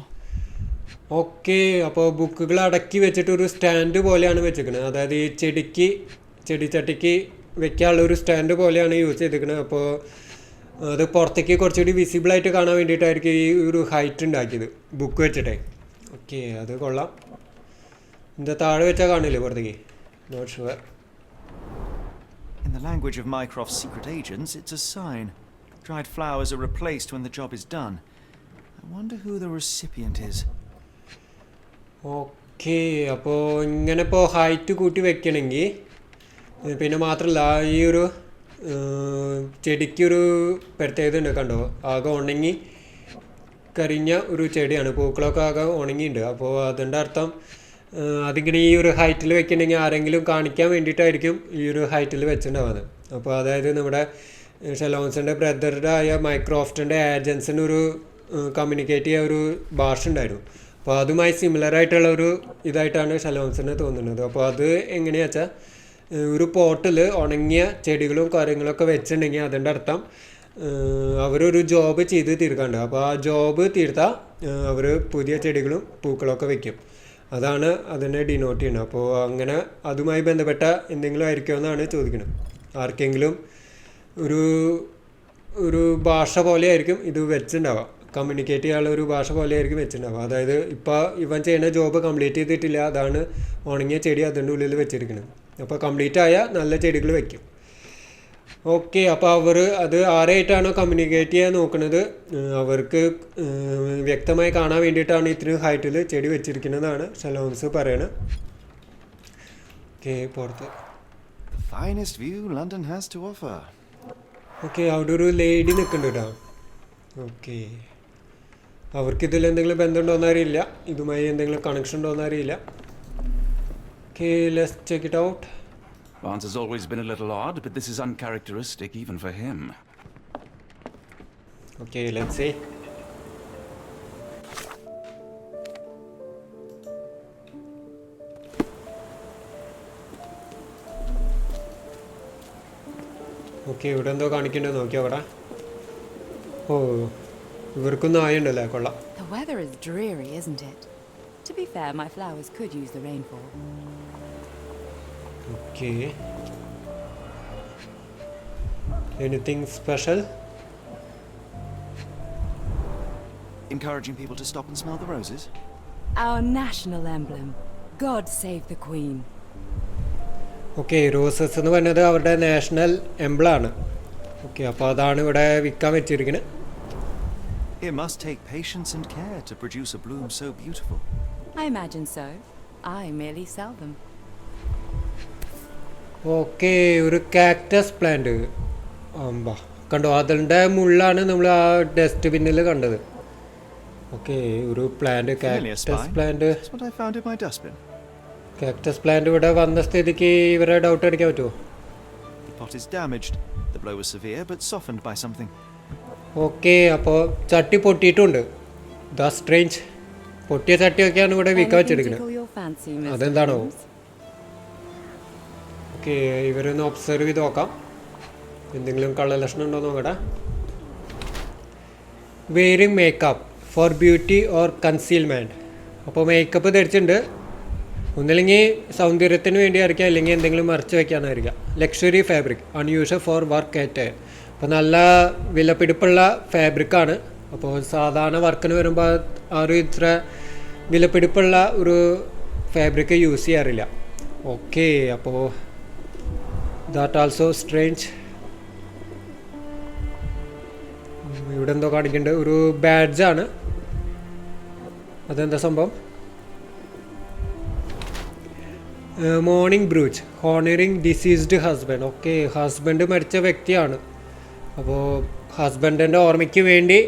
Okay, അപ്പോൾ ബുക്കുകൾ അടക്കി വെച്ചിട്ട് ഒരു സ്റ്റാൻഡ് പോലെയാണ് വെച്ചിരിക്കുന്നത്. അതായത് ഈ ചെടിച്ചട്ടിക്ക് വെക്കാനുള്ള ഒരു സ്റ്റാൻഡ് പോലെയാണ് യൂസ് ചെയ്തിരിക്കുന്നത്. അപ്പോൾ അത് പുറത്തേക്ക് കുറച്ചുകൂടി വിസിബിളായിട്ട് കാണാൻ വേണ്ടിയിട്ടായിരിക്കും ഈ ഒരു ഹൈറ്റ് ഉണ്ടാക്കിയത് ബുക്ക് വെച്ചിട്ടേ. ഓക്കെ, അത് കൊള്ളാം. എന്താ താഴെ വെച്ചാൽ കാണില്ലേ പുറത്തേക്ക്? Not sure. In the language of Mycroft's secret agents, it's a sign. Dried flowers are replaced when the job is done. I wonder who the recipient is. Okay, അപ്പോൾ ഇങ്ങനെ ഇപ്പോൾ ഹൈറ്റ് കൂട്ടി വെക്കണമെങ്കിൽ പിന്നെ മാത്രമല്ല ഈ ഒരു ചെടിക്കൊരു പ്രത്യേകത ഉണ്ട് കണ്ടോ, ആകെ ഉണങ്ങി കരിഞ്ഞ ഒരു ചെടിയാണ്, പൂക്കളൊക്കെ ആകെ ഉണങ്ങിയിട്ടുണ്ട്. അപ്പോൾ അതിൻ്റെ അർത്ഥം അതിങ്ങനെ ഈ ഒരു ഹൈറ്റിൽ വെക്കണമെങ്കിൽ ആരെങ്കിലും കാണിക്കാൻ വേണ്ടിയിട്ടായിരിക്കും ഈ ഒരു ഹൈറ്റിൽ വെച്ചിട്ടുണ്ടാവുന്നത്. അപ്പോൾ അതായത് നമ്മുടെ ഷെലോൺസിൻ്റെ ബ്രദറുടെ ആയ മൈക്രോഫ്റ്റിൻ്റെ ഏജൻസിനൊരു കമ്മ്യൂണിക്കേറ്റ് ചെയ്യാൻ ഒരു ഭാഷ ഉണ്ടായിരുന്നു. അപ്പോൾ അതുമായി സിമിലറായിട്ടുള്ള ഒരു ഇതായിട്ടാണ് ഷെലോൺസിന് തോന്നുന്നത്. അപ്പോൾ അത് എങ്ങനെയാ വെച്ചാൽ ഒരു പോട്ടിൽ ഉണങ്ങിയ ചെടികളും കാര്യങ്ങളൊക്കെ വെച്ചിട്ടുണ്ടെങ്കിൽ അതിൻ്റെ അർത്ഥം അവരൊരു ജോബ് ചെയ്ത് തീർക്കാണ്ട്. അപ്പോൾ ആ ജോബ് തീർത്താൽ അവർ പുതിയ ചെടികളും പൂക്കളൊക്കെ വെക്കും. അതാണ് അതിനെ ഡിനോട്ട് ചെയ്യുന്നത്. അപ്പോൾ അങ്ങനെ അതുമായി ബന്ധപ്പെട്ട എന്തെങ്കിലും ആയിരിക്കുമെന്നാണ് ചോദിക്കുന്നത്. ആർക്കെങ്കിലും ഒരു ഭാഷ പോലെ ആയിരിക്കും ഇത് വെച്ചിട്ടുണ്ടാവുക, കമ്മ്യൂണിക്കേറ്റ് ചെയ്യാനുള്ള ഒരു ഭാഷ പോലെ ആയിരിക്കും വെച്ചിട്ടുണ്ടാവുക. അതായത് ഇപ്പോൾ ഇവൻ ചെയ്യുന്ന ജോബ് കംപ്ലീറ്റ് ചെയ്തിട്ടില്ല, അതാണ് ഉണങ്ങിയ ചെടി അതിൻ്റെ ഉള്ളിൽ വെച്ചിരിക്കുന്നത്. അപ്പോൾ കംപ്ലീറ്റ് ആയ നല്ല ചെടികൾ വെക്കും. ഓക്കെ, അപ്പോൾ അത് ആരായിട്ടാണോ കമ്മ്യൂണിക്കേറ്റ് ചെയ്യാൻ നോക്കുന്നത് അവർക്ക് വ്യക്തമായി കാണാൻ വേണ്ടിയിട്ടാണ് ഇത്രയും ഹൈറ്റിൽ ചെടി വെച്ചിരിക്കുന്നതാണ് ഷെലോൺസ് പറയണത്. ഓക്കെ, പുറത്ത് Finest view London has to offer. Okay, അവിടെ ഒരു ലേഡി നിൽക്കുന്നുണ്ട് കേട്ടോ. ഓക്കെ, അവർക്കിതിൽ എന്തെങ്കിലും ബന്ധമുണ്ടോയെന്ന് അറിയില്ല, ഇതുമായി എന്തെങ്കിലും കണക്ഷൻ ഉണ്ടോയെന്ന് അറിയില്ല. Okay, let's check it out. Vance has always been a little odd, but this is uncharacteristic even for him. Okay, let's see. Okay, ഇവിടെ എന്തോ കാണിക്കണ്ടോ നോക്കിയോ അവിടെ. ഓ, ഇവർക്കൊന്നും ആയുണ്ടല്ലേ, കൊള്ളാം. The weather is dreary, isn't it? To be fair, my flowers could use the rainfall. Okay. Anything special? Encouraging people to stop and smell the roses? Our national emblem. God save the Queen. Okay, roses എന്ന് പറഞ്ഞത് അവരുടെ നാഷണൽ എംബ്ലാണ്. ഓക്കെ, അപ്പോൾ അതാണ് ഇവിടെ വിൽക്കാൻ വെച്ചിരിക്കുന്നത്. It must take patience and care to produce a bloom so beautiful. I imagine so. I merely sell them. Okay, ഒരു കാക്ടസ് പ്ലാന്റ് കണ്ടോ, അതിൻ്റെ മുള്ളാണ് നമ്മൾ ആ ഡസ്റ്റ്ബിന്നിൽ കണ്ടത്. ഓക്കെ, ഒരു plant, cactus plant. That's what I found in my dustbin. Cactus plant ഇവിടെ വന്ന സ്ഥിതിക്ക് ഇവരെ ഡൗട്ട് അടിക്കാൻ പറ്റുമോ? The pot is damaged. The blow was severe but softened by something. Okay, അപ്പോൾ ചട്ടി പൊട്ടിയിട്ടുണ്ട്. The strange. പൊട്ടിയ ചട്ടിയൊക്കെയാണ് ഇവിടെ വിൽക്കാൻ വെച്ചെടുക്കുന്നത്. അതെന്താണോ? ഓക്കെ, ഇവരൊന്ന് ഒബ്സർവ് ചെയ്ത് നോക്കാം, എന്തെങ്കിലും കളർ ലക്ഷണം ഉണ്ടോ നോക്കട്ടെ. Wearing makeup for beauty or concealment. അപ്പോൾ മേക്കപ്പ് ധരിച്ചിട്ടുണ്ട്, ഒന്നില്ലെങ്കിൽ സൗന്ദര്യത്തിന് വേണ്ടിയായിരിക്കാം, അല്ലെങ്കിൽ എന്തെങ്കിലും മറച്ച് വയ്ക്കാനായിരിക്കാം. Luxury fabric unusual for work at. അപ്പോൾ നല്ല വിലപിടിപ്പുള്ള ഫാബ്രിക്കാണ്. അപ്പോൾ സാധാരണ വർക്കിന് വരുമ്പോൾ ആരും ഇത്ര വിലപിടിപ്പുള്ള ഒരു ഫാബ്രിക് യൂസ് ചെയ്യാറില്ല. ഓക്കെ, അപ്പോൾ ദാറ്റ് ആൾസോ സ്ട്രേഞ്ച്. ഇവിടെ എന്തോ കാണിക്കുന്നുണ്ട്, ഒരു ബാഡ്ജാണ്. അതെന്താ സംഭവം? Morning brooch honouring diseased husband. Okay, husband മരിച്ച വ്യക്തിയാണ്. അപ്പോൾ ഹസ്ബൻഡിൻ്റെ ഓർമ്മയ്ക്ക് വേണ്ടി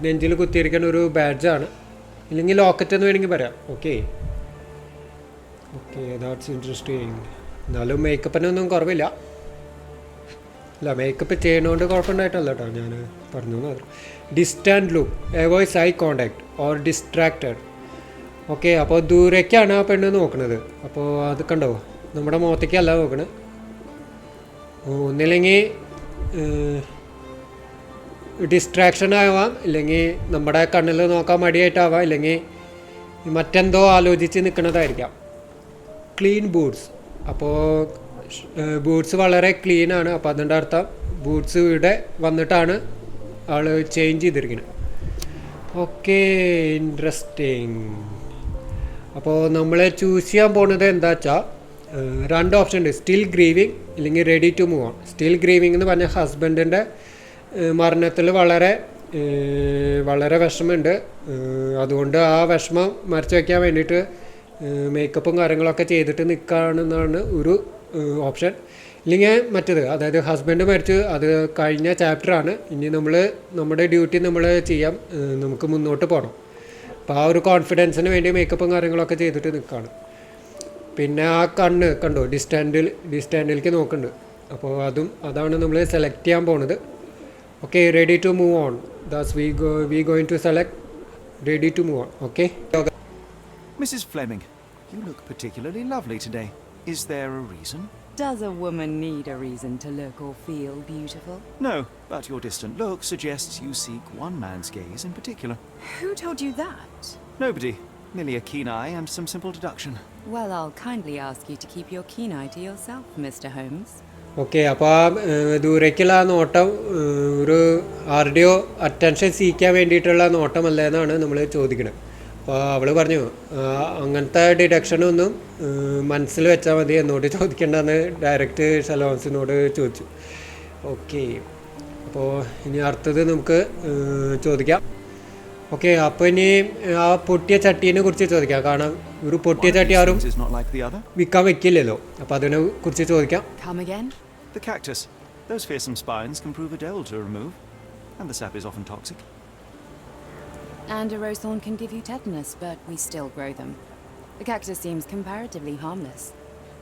നെഞ്ചിൽ കുത്തിയിരിക്കുന്ന ഒരു ബാഡ്ജാണ്, ഇല്ലെങ്കിൽ ലോക്കറ്റ് എന്ന് വേണമെങ്കിൽ പറയാം. Okay okay, that's interesting. എന്നാലും മേക്കപ്പിനൊന്നും കുറവില്ല. അല്ല, മേക്കപ്പ് ചെയ്യുന്നതുകൊണ്ട് കുഴപ്പമുണ്ടായിട്ടല്ല കേട്ടോ ഞാൻ പറഞ്ഞു. Distant look avoids eye contact or distracted. Okay, അപ്പോൾ ദൂരേക്കാണ് ആ പെണ്ണ് നോക്കുന്നത്. അപ്പോൾ അത് കണ്ടോ, നമ്മുടെ മുഖത്തേക്കല്ല നോക്കണത്. ഒന്നില്ലെങ്കിൽ ഡിസ്ട്രാക്ഷൻ ആവാം, ഇല്ലെങ്കിൽ നമ്മുടെ കണ്ണിൽ നോക്കാൻ മടിയായിട്ടാവാം, ഇല്ലെങ്കിൽ മറ്റെന്തോ ആലോചിച്ച് നിൽക്കുന്നതായിരിക്കാം. Clean boots. അപ്പോൾ ബൂട്ട്സ് വളരെ ക്ലീനാണ്. അപ്പോൾ അതിൻ്റെ അർത്ഥം ബൂട്ട്സ് ഇവിടെ വന്നിട്ടാണ് ആൾ ചേഞ്ച് ചെയ്തിരിക്കുന്നത്. Okay, interesting. അപ്പോൾ നമ്മൾ ചൂസ് ചെയ്യാൻ പോകുന്നത് എന്താ വെച്ചാൽ രണ്ട് ഓപ്ഷൻ ഉണ്ട്, സ്റ്റിൽ ഗ്രീവിങ് ഇല്ലെങ്കിൽ ready to move on. Still grieving എന്ന് പറഞ്ഞാൽ ഹസ്ബൻഡിൻ്റെ മരണത്തിൽ വളരെ വിഷമമുണ്ട്. അതുകൊണ്ട് ആ വിഷമം മറച്ചു വയ്ക്കാൻ വേണ്ടിയിട്ട് മേക്കപ്പും കാര്യങ്ങളൊക്കെ ചെയ്തിട്ട് നിൽക്കുകയാണെന്നാണ് ഒരു ഓപ്ഷൻ. ഇല്ലെങ്കിൽ മറ്റേത്, അതായത് ഹസ്ബൻഡ് മരിച്ച് അത് കഴിഞ്ഞ ചാപ്റ്ററാണ്. ഇനി നമ്മുടെ ഡ്യൂട്ടി നമ്മൾ ചെയ്യാം, നമുക്ക് മുന്നോട്ട് പോകണം. അപ്പോൾ ആ ഒരു കോൺഫിഡൻസിന് വേണ്ടി മേക്കപ്പും കാര്യങ്ങളൊക്കെ ചെയ്തിട്ട് നിൽക്കുകയാണ്. പിന്നെ ആ കണ്ണ് കണ്ടോ, ഡിസ്റ്റൻഡിലേക്ക് നോക്കുന്നുണ്ട്. അപ്പോൾ അതാണ് നമ്മൾ സെലക്ട് ചെയ്യാൻ പോണത്. Okay, ready to move on. Thus we going to select ready to move on. Okay. Mrs. Fleming, you look particularly lovely today. Is there a reason? Does a woman need a reason to look or feel beautiful? No, but your distant look suggests you seek one man's gaze in particular. Who told you that? Nobody. Merely a keen eye and some simple deduction. Well, I'll kindly ask you to keep your keen eye to yourself, Mr. Holmes. Okay, അപ്പോൾ ആ ദൂരേക്കുള്ള ആ നോട്ടം ഒരു ആരുടെയോ അറ്റൻഷൻ സീക്കാൻ വേണ്ടിയിട്ടുള്ള നോട്ടമല്ല എന്നാണ് നമ്മൾ ചോദിക്കുന്നത്. അപ്പോൾ അവൾ പറഞ്ഞു അങ്ങനത്തെ ഡിഡക്ഷനൊന്നും മനസ്സിൽ വെച്ചാൽ മതി, എന്നോട് ചോദിക്കേണ്ടെന്ന് ഡയറക്റ്റ് ഷെർലോക്ക് ചോദിച്ചു. ഓക്കെ, അപ്പോൾ ഇനി അടുത്തത് നമുക്ക് ചോദിക്കാം. ഓക്കെ, അപ്പോൾ ഇനി ആ പൊട്ടിയ ചട്ടീനെ കുറിച്ച് ചോദിക്കാം. കാരണം ഒരു പൊട്ടിയ ചട്ടി ആരും വിൽക്കാൻ വെക്കില്ലല്ലോ, അപ്പോൾ അതിനെ കുറിച്ച് ചോദിക്കാം. Come again? The cactus. Those fearsome spines can prove a dole to remove, and the sap is often toxic. And a rose thorn can give you tetanus, but we still grow them. The cactus seems comparatively harmless,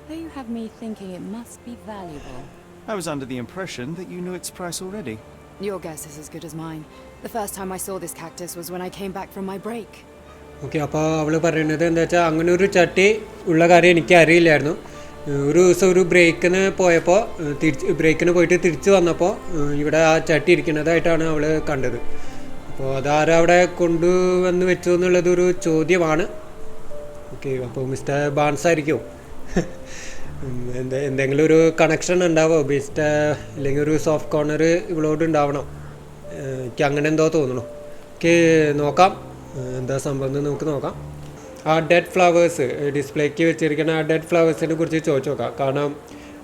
though you have me thinking it must be valuable. I was under the impression that you knew its price already. Your guess is as good as mine. The first time I saw this cactus was when I came back from my break. Okay, അപ്പോൾ അവൾ പറയുന്നത് എന്താ വെച്ചാൽ അങ്ങനെ ഒരു ചട്ടി ഉള്ള കാര്യം എനിക്ക് അറിയില്ലായിരുന്നു. ഒരു ദിവസം ഒരു ബ്രേക്കിന് പോയിട്ട് തിരിച്ച് വന്നപ്പോൾ ഇവിടെ ആ ചട്ടി ഇരിക്കുന്നതായിട്ടാണ് അവൾ കണ്ടത്. അപ്പോൾ അതാരവിടെ കൊണ്ടുവന്ന് വെച്ചു എന്നുള്ളതൊരു ചോദ്യമാണ്. ഓക്കെ, അപ്പോൾ മിസ്റ്റർ ബാൻസ് ആയിരിക്കുമോ? എന്തെങ്കിലും ഒരു കണക്ഷൻ ഉണ്ടാവോ ഇല്ലെങ്കിൽ ഒരു സോഫ്റ്റ് കോർണർ ഇവളോട് ഉണ്ടാവണം. എനിക്ക് അങ്ങനെ എന്തോ തോന്നണു. ഓക്കെ, നോക്കാം എന്താ സംഭവം എന്ന് നമുക്ക് നോക്കാം. ആ ഡെഡ് ഫ്ലവേഴ്സ് ഡിസ്പ്ലേക്ക് വെച്ചിരിക്കുന്ന ആ ഡെഡ് ഫ്ലവേഴ്സിനെ കുറിച്ച് ചോദിച്ചു നോക്കാം. കാരണം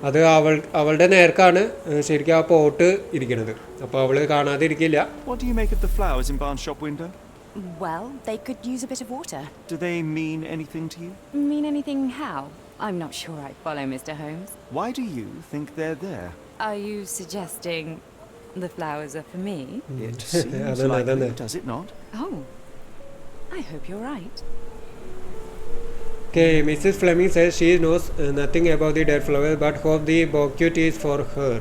അത് അവളുടെ നേർക്കാണ് ശരിക്കും ആ പോട്ട് ഇരിക്കുന്നത്. അപ്പോൾ അവൾ കാണാതെ ഇരിക്കില്ല. What do you make of the flowers in Barnes' shop window? Well, they could use a bit of water. Do they mean anything to you? Mean anything how? I'm not sure I follow, Mr. Holmes. Why do you think they're there? Are you suggesting the flowers are for me? It seems likely, does it not? Oh, I hope you're right. Okay, Mrs. Fleming says she knows nothing about the dead flower but hope the bouquet is for her.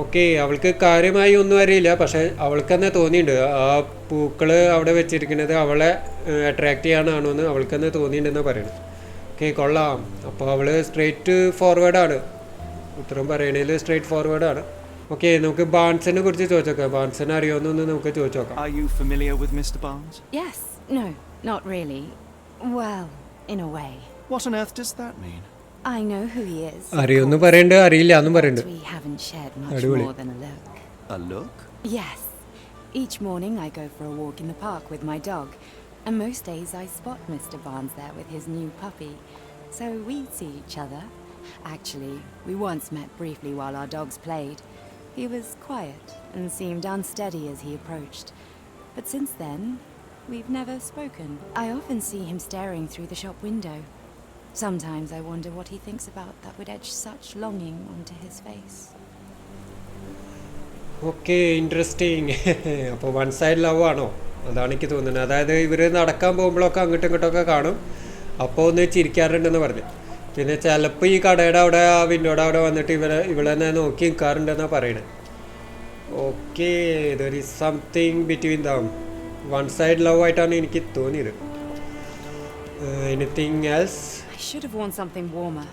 Okay, അവൾക്ക് കാര്യമായി ഒന്നും അറിയില്ല, പക്ഷേ അവൾക്ക് തന്നെ തോന്നിയിട്ടുണ്ട് ആ പൂക്കൾ അവിടെ വെച്ചിരിക്കുന്നത് അവളെ അട്രാക്റ്റ് ചെയ്യാനാണോ എന്ന് അവൾക്ക് തന്നെ തോന്നിയിട്ടുണ്ടെന്ന് പറയുന്നത്. ഓക്കെ, കൊള്ളാം. അപ്പോൾ അവൾ സ്ട്രേറ്റ് ഫോർവേഡാണ്, ഉത്തരം പറയണതിൽ സ്ട്രേറ്റ് ഫോർവേഡാണ്. ഓക്കെ, നമുക്ക് ബാൺസിനെ കുറിച്ച് ചോദിച്ചോക്കാം. ബാൺസിനെ അറിയുമെന്നൊന്ന് നമുക്ക് ചോദിച്ചു നോക്കാം. Are you familiar with Mr. Barnes? Yes. No, not really. Well, in a way. What on earth does that mean? I know who he is. അറിയുമെന്ന് പറയണ്ട്, അറിയില്ല എന്നും പറയുന്നുണ്ട്. We haven't shared much more than a look. A look? Yes. Each morning I go for a walk in the park with my dog, and most days I spot Mr. Barnes there with his new puppy. So we see each other. Actually, we once met briefly while our dogs played. He was quiet and seemed unsteady as he approached. But since then, we've never spoken. I often see him staring through the shop window. Sometimes I wonder what he thinks about that would etch such longing onto his face. Okay, interesting. അപ്പോൾ വൺ സൈഡ് ലവ് ആണോ? അതാണ് എനിക്ക് തോന്നുന്നത്. അതായത് ഇവർ നടക്കാൻ പോകുമ്പോഴൊക്കെ അങ്ങോട്ടും ഇങ്ങോട്ടൊക്കെ കാണും, അപ്പോൾ ഒന്ന് ചിരിക്കാറുണ്ടെന്ന് പറഞ്ഞു. പിന്നെ ചിലപ്പോൾ ഈ കടയുടെ അവിടെ ആ വിൻഡോയുടെ അവിടെ വന്നിട്ട് ഇവളെന്നെ നോക്കി നിൽക്കാറുണ്ടെന്നാണ് പറയണത്. Okay, there is something between them. One side love ആയിട്ടാണ് എനിക്ക് തോന്നിയത്. Anything else? I should have worn something warmer.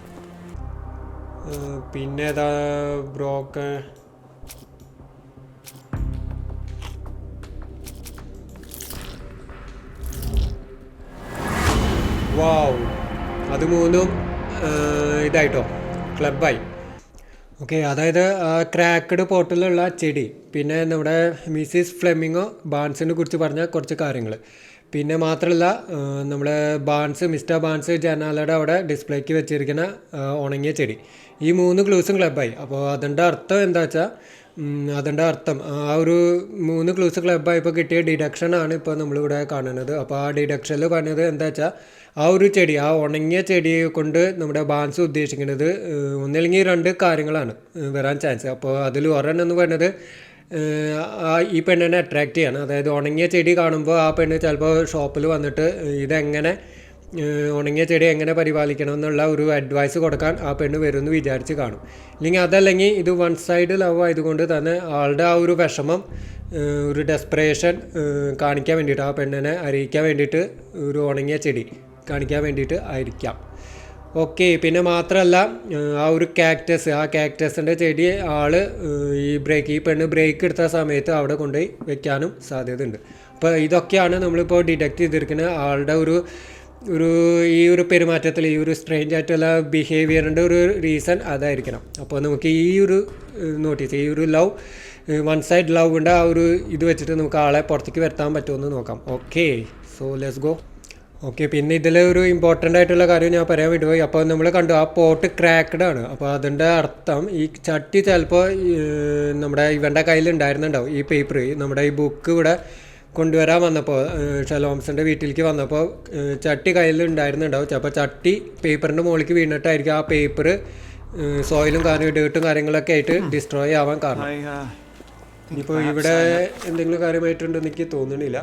പിന്നെ ഏതാ ബ്രോക്കൺ? വാവ്, അത് മൂന്നും ഇതായിട്ടോ ക്ലബായി. ഓക്കെ, അതായത് ക്രാക്കഡ് പോട്ടിലുള്ള ചെടി, പിന്നെ നമ്മുടെ മിസ്സിസ് ഫ്ലെമിങ്ങോ ബാൺസിനെ കുറിച്ച് പറഞ്ഞ കുറച്ച് കാര്യങ്ങൾ, പിന്നെ മാത്രമല്ല നമ്മുടെ മിസ്റ്റർ ബാൺസ് ജനാലയുടെ അവിടെ ഡിസ്പ്ലേക്ക് വെച്ചിരിക്കുന്ന ഉണങ്ങിയ ചെടി, ഈ 3 ക്ലൂസും ക്ലബായി. അപ്പോൾ അതിൻ്റെ അർത്ഥം എന്താ വെച്ചാൽ അതിൻ്റെ അർത്ഥം ആ ഒരു 3 ക്ലൂസ് ക്ലബ്ബായപ്പോൾ കിട്ടിയ ഡിഡക്ഷനാണ് ഇപ്പോൾ നമ്മളിവിടെ കാണുന്നത്. അപ്പോൾ ആ ഡിഡക്ഷനിൽ പറഞ്ഞത് എന്താ വെച്ചാൽ ആ ഒരു ചെടി, ആ ഉണങ്ങിയ ചെടി കൊണ്ട് നമ്മുടെ ബാൻസ് ഉദ്ദേശിക്കുന്നത് ഒന്നില്ലെങ്കിൽ 2 കാര്യങ്ങളാണ് വരാൻ ചാൻസ്. അപ്പോൾ അതിൽ ഒരെണ്ണം എന്ന് പറഞ്ഞത് ഈ പെണ്ണിനെ അട്രാക്റ്റ് ചെയ്യാണ്. അതായത് ഉണങ്ങിയ ചെടി കാണുമ്പോൾ ആ പെണ്ണ് ചിലപ്പോൾ ഷോപ്പിൽ വന്നിട്ട് ഇതെങ്ങനെ ഉണങ്ങിയ ചെടി എങ്ങനെ പരിപാലിക്കണം എന്നുള്ള ഒരു അഡ്വൈസ് കൊടുക്കാൻ ആ പെണ്ണ് വരുമെന്ന് വിചാരിച്ച് കാണും. ഇല്ലെങ്കിൽ അതല്ലെങ്കിൽ ഇത് വൺ സൈഡ് ലവ് ആയതുകൊണ്ട് തന്നെ ആളുടെ ആ ഒരു വിഷമം, ഒരു ഡെസ്പറേഷൻ കാണിക്കാൻ വേണ്ടിയിട്ട്, ആ പെണ്ണിനെ അറിയിക്കാൻ വേണ്ടിയിട്ട് ഒരു ഉണങ്ങിയ ചെടി കാണിക്കാൻ വേണ്ടിയിട്ട് ആയിരിക്കാം. ഓക്കെ, പിന്നെ മാത്രമല്ല ആ ഒരു കാക്ടസ്, ആ കാക്ടസിൻ്റെ ചെടി ഈ പെണ്ണ് ബ്രേക്ക് എടുത്ത സമയത്ത് അവിടെ കൊണ്ടുപോയി വെക്കാനും സാധ്യതയുണ്ട്. അപ്പോൾ ഇതൊക്കെയാണ് നമ്മളിപ്പോൾ ഡിറ്റക്റ്റ് ചെയ്തിരിക്കുന്നത്. ആളുടെ ഈ ഒരു പെരുമാറ്റത്തിൽ, ഈ ഒരു സ്ട്രേഞ്ച് ആയിട്ടുള്ള ബിഹേവിയറിൻ്റെ ഒരു റീസൺ അതായിരിക്കണം. അപ്പോൾ നമുക്ക് ഈ ഒരു നോട്ടീസ്, ഈ ഒരു ലവ്, വൺ സൈഡ് ലവിൻ്റെ ആ ഒരു ഇത് വെച്ചിട്ട് നമുക്ക് ആളെ പുറത്തേക്ക് വരുത്താൻ പറ്റുമെന്ന് നോക്കാം. Okay, so let's go. Okay, പിന്നെ ഇതിൽ ഒരു ഇമ്പോർട്ടൻ്റ് ആയിട്ടുള്ള കാര്യം ഞാൻ പറയാൻ വിട്ടുപോയി. അപ്പോൾ നമ്മൾ കണ്ടു ആ പോട്ട് ക്രാക്ക്ഡ് ആണ്. അപ്പോൾ അതിൻ്റെ അർത്ഥം ഈ ചട്ടി ചിലപ്പോൾ നമ്മുടെ ഇവൻ്റെ കയ്യിൽ ഉണ്ടായിരുന്നുണ്ടാവും. ഈ പേപ്പർ, നമ്മുടെ ഈ ബുക്ക് ഇവിടെ കൊണ്ടുവരാൻ വന്നപ്പോൾ, ഷെർലോക്ക് ഹോംസിൻ്റെ വീട്ടിലേക്ക് വന്നപ്പോൾ ചട്ടി കയ്യിൽ ഉണ്ടായിരുന്നുണ്ടാവും. ചിലപ്പോൾ ചട്ടി പേപ്പറിൻ്റെ മുകളിലേക്ക് വീണിട്ടായിരിക്കും ആ പേപ്പർ സോയിലും ഡേർട്ടും കാര്യങ്ങളൊക്കെ ആയിട്ട് ഡിസ്ട്രോയ് ആവാൻ കാരണം. ഇപ്പോൾ ഇവിടെ എന്തെങ്കിലും കാര്യമായിട്ടുണ്ടെന്ന് എനിക്ക് തോന്നുന്നില്ല.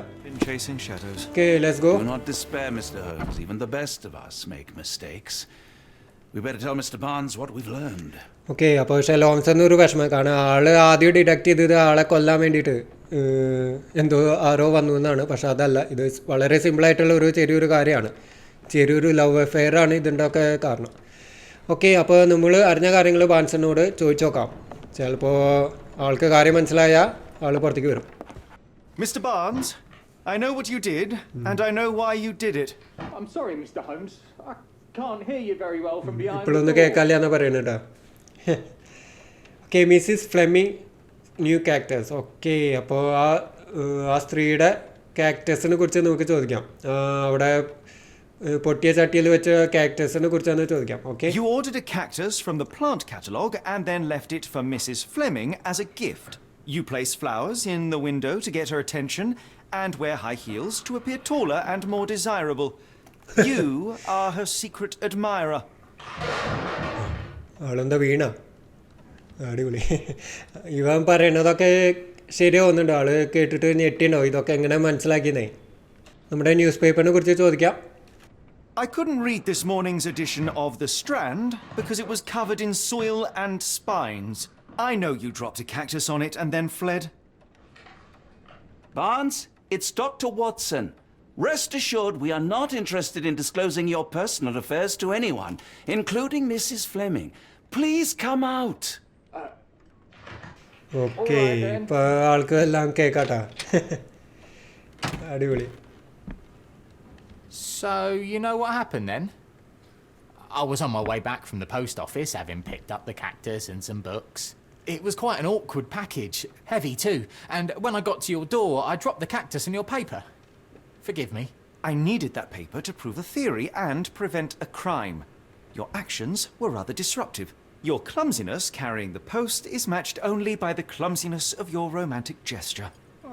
Okay, let's go. Do not despair, Mr. Holmes. Even the best of us make mistakes. We better tell Mr. Barnes what we've learned. Okay, അപ്പോൾ ഷെർലോക്ക് ഹോംസ് എന്നൊരു വിഷമം. കാരണം ആൾ ആദ്യം ഡിഡക്റ്റ് ചെയ്തത് ആളെ കൊല്ലാൻ വേണ്ടിയിട്ട് എന്തോ ആരോ വന്നു എന്നാണ്. പക്ഷെ അതല്ല, ഇത് വളരെ സിമ്പിളായിട്ടുള്ള ചെറിയൊരു കാര്യമാണ്. ചെറിയൊരു ലവ് അഫെയർ ആണ് ഇതിൻ്റെയൊക്കെ കാരണം. ഓക്കെ, അപ്പോൾ നമ്മൾ അറിഞ്ഞ കാര്യങ്ങൾ ബാൻസിനോട് ചോദിച്ചു നോക്കാം. ചിലപ്പോൾ ആൾക്ക് കാര്യം മനസ്സിലായാൽ ആൾ പുറത്തേക്ക് വരും. Mr. Barnes, I know what you did, and I know why you did it. I'm sorry, Mr. Holmes. I can't hear you very well from behind the ഇപ്പോഴൊന്നും door. കേൾക്കാല്ല എന്നാണ് പറയുന്നത് കേട്ടോ. Okay, Mrs Fleming new cactus. Okay, അപ്പോൾ ആ സ്ത്രീയുടെ കാക്ടസിനെ കുറിച്ച് നമുക്ക് ചോദിക്കാം. അവിടെ പൊട്ടിയ ചട്ടിയിൽ വെച്ച കാക്ടസിനെ കുറിച്ചാണ് ചോദിക്കാം. Okay, You ordered a cactus from the plant catalogue and then left it for Mrs. Fleming as a gift. You place flowers in the window to get her attention and wear high heels to appear taller and more desirable. You are her secret admirer. ആളെന്താ വീണ? അടിപൊളി. ഇവൻ പറയണതൊക്കെ ശരിയാവുന്നുണ്ട്. ആൾ കേട്ടിട്ട് ഞെട്ടിണ്ടാവും. ഇതൊക്കെ എങ്ങനെ മനസ്സിലാക്കിയെന്നേ. നമ്മുടെ ന്യൂസ് പേപ്പറിനെ കുറിച്ച് ചോദിക്കാം. I couldn't read this morning's edition of The Strand because it was covered in soil and spines. I know you dropped a cactus on it and then fled. Barnes, it's Dr. Watson. Rest assured, we are not interested in disclosing your personal affairs to anyone, including Mrs. Fleming. Please come out. Okay, ഇപ്പോൾ ആൾക്ക് എല്ലാം കേൾക്കാട്ടാ. അടിപൊളി. So, you know what happened then? I was on my way back from the post office, having picked up the cactus and some books. It was quite an awkward package, heavy too, and when I got to your door, I dropped the cactus and your paper. Forgive me. I needed that paper to prove a theory and prevent a crime. Your actions were rather disruptive. Your clumsiness carrying the post is matched only by the clumsiness of your romantic gesture.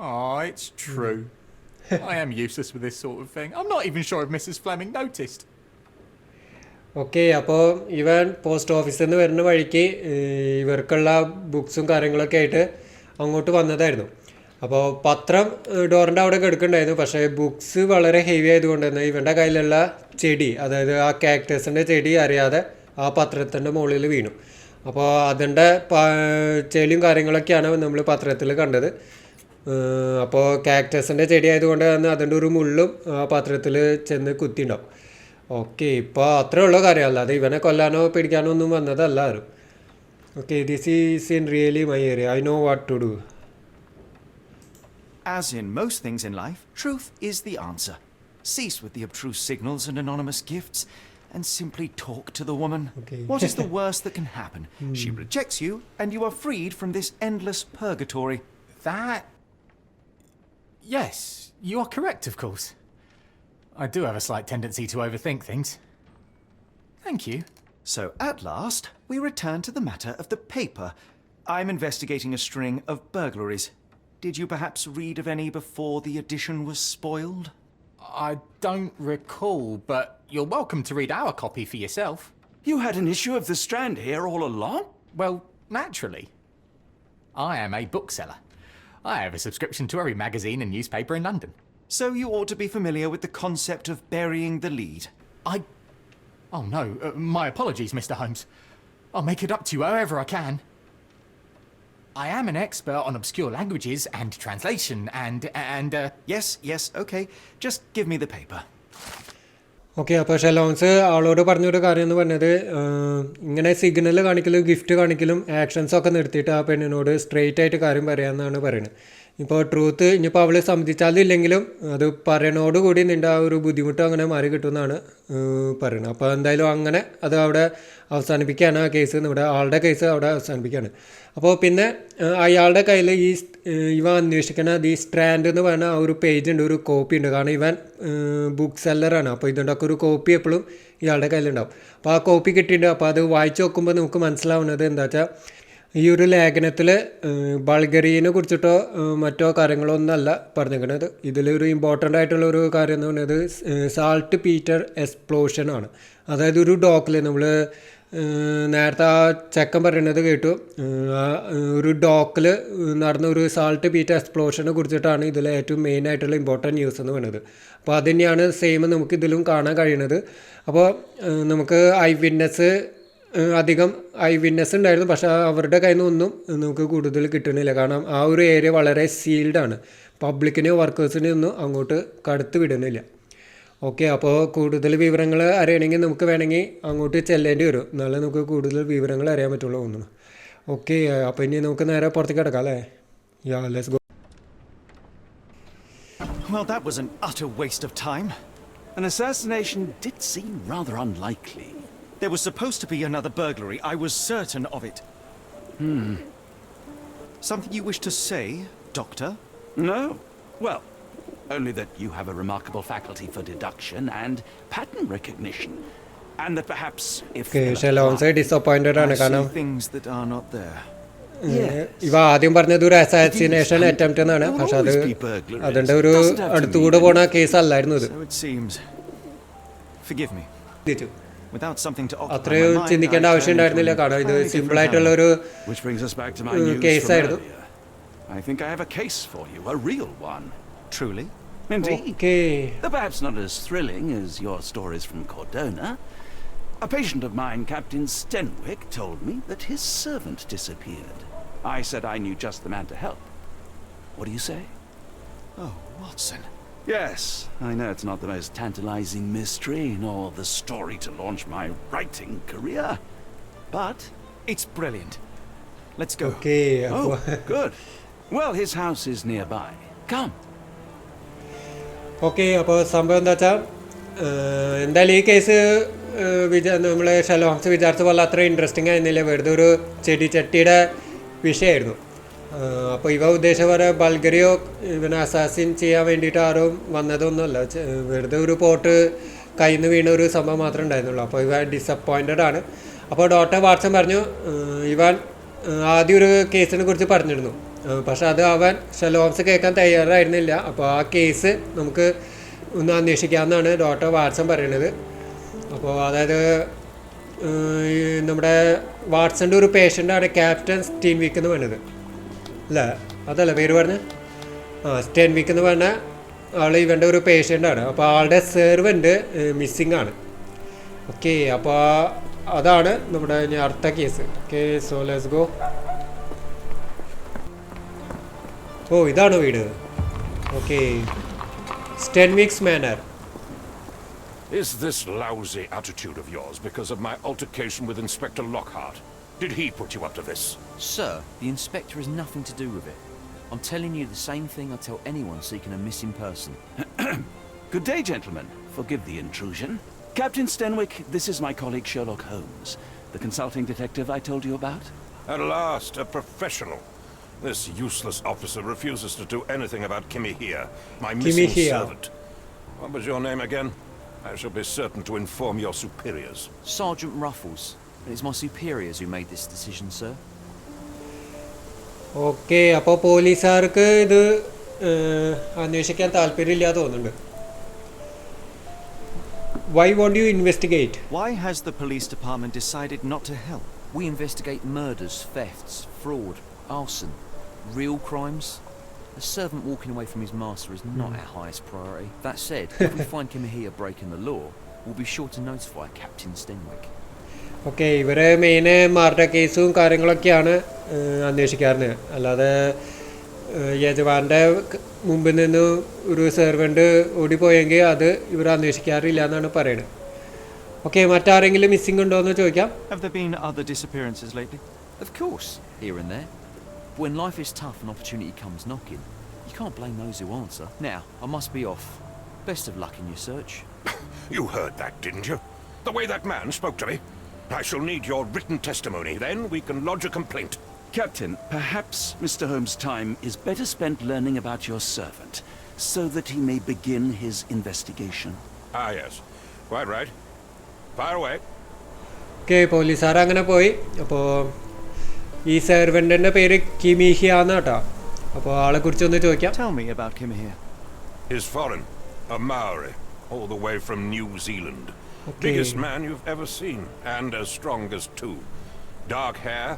Oh, it's true. I am useless with this sort of thing. I'm not even sure if Mrs. Fleming noticed. Okay, അപ്പോൾ ഇവൻ പോസ്റ്റ് ഓഫീസിൽ നിന്ന് വരുന്ന വഴിക്ക് ഇവർക്കുള്ള ബുക്സും കാര്യങ്ങളൊക്കെ ആയിട്ട് അങ്ങോട്ട് വന്നതായിരുന്നു. അപ്പോൾ പത്രം ഡോറിൻ്റെ അവിടെ കിടക്കുന്നുണ്ടായിരുന്നു. പക്ഷേ ബുക്സ് വളരെ ഹെവി ആയതുകൊണ്ട് തന്നെ ഇവൻ്റെ കയ്യിലുള്ള ചെടി, അതായത് ആ കാക്ടസിൻ്റെ ചെടി അറിയാതെ ആ പത്രത്തിൻ്റെ മുകളിൽ വീണു. അപ്പോൾ അതിൻ്റെ ചെളിയും കാര്യങ്ങളൊക്കെയാണ് നമ്മൾ പത്രത്തിൽ കണ്ടത്. അപ്പോൾ കാക്ടസിൻ്റെ ചെടി ആയതുകൊണ്ട് തന്നെ അതിൻ്റെ ഒരു മുള്ളും ആ പത്രത്തിൽ ചെന്ന് കുത്തിണ്ടാവും. ഓക്കെ, ഇപ്പോൾ അത്രേ ഉള്ള കാര്യമല്ല, അത് ഇവനെ കൊല്ലാനോ പിടിക്കാനോ ഒന്നും വന്നതല്ല ആരും. Okay, this is in really my area. I know what to do. As in most things in life, truth is the answer. Cease with the obtruse signals and anonymous gifts and simply talk to the woman. Okay. What is the worst that can happen? She rejects you and you are freed from this endless purgatory. That... Yes, you are correct, of course. I do have a slight tendency to overthink things. Thank you. So at last, we return to the matter of the paper. I'm investigating a string of burglaries. Did you perhaps read of any before the edition was spoiled? I don't recall, but you're welcome to read our copy for yourself. You had an issue of The Strand here all along? Well, naturally. I am a bookseller. I have a subscription to every magazine and newspaper in London. So you ought to be familiar with the concept of burying the lead. Oh no, my apologies, Mr. Holmes. I'll make it up to you however I can. I am an expert on obscure languages and translation and Yes, okay. Just give me the paper. Okay, അപ്പോൾ ഷെലോൺസ് ആളോട് പറഞ്ഞൊരു കാര്യം എന്ന് പറഞ്ഞത് ഇങ്ങനെ സിഗ്നൽ കാണിക്കലും ഗിഫ്റ്റ് കാണിക്കലും ആക്ഷൻസൊക്കെ നിർത്തിയിട്ട് ആ പെണ്ണിനോട് സ്ട്രെയിറ്റ് ആയിട്ട് കാര്യം പറയാമെന്നാണ് പറയുന്നത്. ഇപ്പോൾ ട്രൂത്ത് ഇനിയിപ്പോൾ അവൾ സമ്മതിച്ചാലില്ലെങ്കിലും അത് പറയണോടുകൂടി നിൻ്റെ ആ ഒരു ബുദ്ധിമുട്ട് അങ്ങനെ മാറി കിട്ടുമെന്നാണ് പറയുന്നത്. അപ്പോൾ എന്തായാലും അങ്ങനെ അത് അവിടെ അവസാനിപ്പിക്കുകയാണ് ആ കേസ്, നമ്മുടെ ആളുടെ കേസ് അവിടെ അവസാനിപ്പിക്കുകയാണ്. അപ്പോൾ പിന്നെ അയാളുടെ കയ്യിൽ ഇവ അന്വേഷിക്കുന്ന ദി സ്ട്രാൻഡ് എന്ന് പറഞ്ഞ ആ ഒരു പേജ് ഉണ്ട്, ഒരു കോപ്പി ഉണ്ട്. കാരണം ഇവൻ ബുക്ക് സെല്ലറാണ്. അപ്പോൾ ഇതിൻ്റെയൊക്കെ ഒരു കോപ്പി എപ്പോഴും ഇയാളുടെ കയ്യിലുണ്ടാവും. അപ്പോൾ ആ കോപ്പി കിട്ടിയിട്ടുണ്ട്. അപ്പോൾ അത് വായിച്ച് നോക്കുമ്പോൾ നമുക്ക് മനസ്സിലാവുന്നത് എന്താ വെച്ചാൽ ഈ ഒരു ലേഖനത്തിൽ ബൾഗറിയെ കുറിച്ചിട്ടോ മറ്റോ കാര്യങ്ങളോ ഒന്നല്ല പറഞ്ഞിരിക്കുന്നത്. ഇതിലൊരു ഇമ്പോർട്ടൻ്റ് ആയിട്ടുള്ള ഒരു കാര്യം എന്ന് പറയുന്നത് സാൾട്ട് പീറ്റർ എക്സ്പ്ലോഷനാണ്. അതായത് ഒരു ഡോക്കിൽ നമ്മൾ നേരത്തെ ആ ചെക്കൻ പറയുന്നത് കേട്ടു, ഒരു ഡോക്കിൽ നടന്ന ഒരു സാൾട്ട് പീറ്റർ എക്സ്പ്ലോഷനെ കുറിച്ചിട്ടാണ് ഇതിലെ ഏറ്റവും മെയിൻ ആയിട്ടുള്ള ഇമ്പോർട്ടൻറ്റ് ന്യൂസ് എന്ന് പറയുന്നത്. അപ്പോൾ അത് തന്നെയാണ് സെയിം നമുക്ക് ഇതിലും കാണാൻ കഴിയുന്നത്. അപ്പോൾ നമുക്ക് അധികം ഐ വിറ്റ്നസ് ഉണ്ടായിരുന്നു, പക്ഷേ അവരുടെ കയ്യിൽ നിന്നൊന്നും നമുക്ക് കൂടുതൽ കിട്ടണില്ല. കാരണം ആ ഒരു ഏരിയ വളരെ സീൽഡാണ്, പബ്ലിക്കിനെയോ വർക്കേഴ്സിനെയോ ഒന്നും അങ്ങോട്ട് കടത്തി വിടുന്നില്ല. ഓക്കെ, അപ്പോൾ കൂടുതൽ വിവരങ്ങൾ അറിയണമെങ്കിൽ നമുക്ക് വേണമെങ്കിൽ അങ്ങോട്ട് ചെല്ലേണ്ടി വരും, എന്നാലേ നമുക്ക് കൂടുതൽ വിവരങ്ങൾ അറിയാൻ പറ്റുള്ളൂ തോന്നുന്നു. ഓക്കെ, അപ്പോൾ ഇനി നമുക്ക് നേരെ പുറത്തേക്ക് കിടക്കാം അല്ലേ? Let's go. Well, that was an utter waste of time. An assassination did seem rather unlikely. There was supposed to be another burglary. I was certain of it. Something you wish to say, Doctor? No. Well, only that you have a remarkable faculty for deduction and pattern recognition. And that perhaps if... ഷെലോൺസ് ഡിസപ്പോയിന്റഡ് ആണ്. കാരണം things that are not there. ഇവ ആദ്യം പറഞ്ഞത് ഒരു അസാസിനേഷൻ അറ്റംപ്റ്റ് എന്നാണ്, പക്ഷെ അതിൻ്റെ ഒരു അടുത്തുകൂടെ പോണ കേസ് അല്ലായിരുന്നു ഇത്. അത്രയും ചിന്തിക്കേണ്ട ആവശ്യം ഉണ്ടായിരുന്നില്ല, കാരണം ഇത് സിമ്പിൾ ആയിട്ടുള്ള ഒരു കേസായിരുന്നു. I think I have a case for you, a real one. Truly? Indeed. Okay. Though perhaps not as thrilling as your stories from Cordona. A patient of mine, Captain Stenwick, told me that his servant disappeared. I said I knew just the man to help. What do you say? Oh, Watson. Yes, I know it's not the most tantalizing mystery, nor the story to launch my writing career, but... It's brilliant. Let's go. Okay. Oh, good. Well, his house is nearby. Come. Okay, അപ്പോൾ സംഭവം എന്താ വെച്ചാൽ എന്തായാലും ഈ കേസ് നമ്മൾ ഷെർലോക്ക് വിചാരിച്ച പോലെ അത്ര ഇൻട്രസ്റ്റിംഗ് ആയിരുന്നില്ല. വെറുതെ ഒരു ചെടിച്ചട്ടിയുടെ വിഷയമായിരുന്നു. അപ്പോൾ ഇവ ഉദ്ദേശിച്ച ബൾഗറിയോ ഇവനെ അസാസിൻ ചെയ്യാൻ വേണ്ടിയിട്ട് ആരും വന്നതൊന്നുമല്ല, വെറുതെ ഒരു പോട്ട് കയ്യിൽ നിന്ന് വീണ ഒരു സംഭവം മാത്രമേ ഉണ്ടായിരുന്നുള്ളൂ. അപ്പോൾ ഇവ ഡിസപ്പോയിൻറ്റഡ് ആണ്. അപ്പോൾ ഡോക്ടർ വാട്സൺ പറഞ്ഞു ഇവൻ ആദ്യം ഒരു കേസിനെ കുറിച്ച് പറഞ്ഞിരുന്നു, പക്ഷെ അത് അവൻ ഷെർലോക്ക് കേൾക്കാൻ തയ്യാറായിരുന്നില്ല. അപ്പോൾ ആ കേസ് നമുക്ക് ഒന്ന് അന്വേഷിക്കാമെന്നാണ് ഡോക്ടർ വാട്സൺ പറയുന്നത്. അപ്പോൾ അതായത് നമ്മുടെ വാട്സൻ്റെ ഒരു പേഷ്യൻ്റാണ് ക്യാപ്റ്റൻ സ്റ്റീൻവിക്ക് എന്ന് പറഞ്ഞത്, അല്ല അതല്ല പേര് പറഞ്ഞ് സ്റ്റെൻവിക്ക് എന്ന് പറഞ്ഞ ആൾ ഇവൻ്റെ ഒരു പേഷ്യൻ്റാണ്. അപ്പോൾ ആളുടെ സെർവൻ്റ് മിസ്സിംഗ് ആണ്. ഓക്കെ, അപ്പോൾ അതാണ് നമ്മുടെ അടുത്ത case. Okay, so let's go. ഓ, ഇതാണോ വീട്? Okay, Stenwick's manor. Is this lousy attitude of yours because of my altercation with Inspector Lockhart? Did he put you up to this? Sir, the inspector has nothing to do with it. I'm telling you the same thing I tell anyone seeking a missing person. Good day, gentlemen. Forgive the intrusion. Captain Stenwick, this is my colleague Sherlock Holmes, the consulting detective I told you about. At last, a professional. This useless officer refuses to do anything about Kimmy here, my missing servant. What was your name again? I shall be certain to inform your superiors. Sergeant Ruffles. And it's my superiors who made this decision, sir. Okay, അപ്പോൾ പോലീസുകാർക്ക് ഇത് അന്വേഷിക്കാൻ താല്പര്യമില്ല തോന്നുന്നുണ്ട്. Why won't you investigate? Why has the police department decided not to help? We investigate murders, thefts, fraud, arson, real crimes. A servant walking away from his master is not our highest priority. That said, if we find Kimihia breaking the law, we'll be sure to notify Captain Stenwick. Okay, ഇവരെ മെയിൻ മർഡർ കേസും കാര്യങ്ങളൊക്കെയാണ് അന്വേഷിക്കാറുണ്ട്. അല്ലാതെ യജമാൻ്റെ മുമ്പിൽ നിന്ന് ഒരു സെർവൻ്റ് ഓടിപ്പോയെങ്കിൽ അത് ഇവർ അന്വേഷിക്കാറില്ല എന്നാണ് പറയുന്നത്. ഓക്കെ, മറ്റാരെങ്കിലും മിസ്സിംഗ് ഉണ്ടോ എന്ന് ചോദിക്കാം. Have there been other disappearances lately? Of course, here and there. But when life is tough and opportunity comes knocking, you can't blame those who answer. Now, I must be off. Best of luck in your search. You heard that, didn't you? The way that man spoke to me. I shall need your written testimony. Then we can lodge a complaint. Captain, perhaps Mr. Holmes' time is better spent learning about your servant, so that he may begin his investigation. Ah, yes. Quite right. Fire away. Okay, പോലീസുകാർ അങ്ങനെ പോയി. അപ്പോൾ ഈ സെർവൻറ്റിൻ്റെ പേര് കിമിഹിയ എന്നാട്ടോ. അപ്പോൾ ആളെക്കുറിച്ചൊന്ന് ചോദിക്കാം. Tell me about Kimihia. He's foreign. A Maori. All the way from New Zealand. Okay. Biggest man you've ever seen. And as strong as too. Dark hair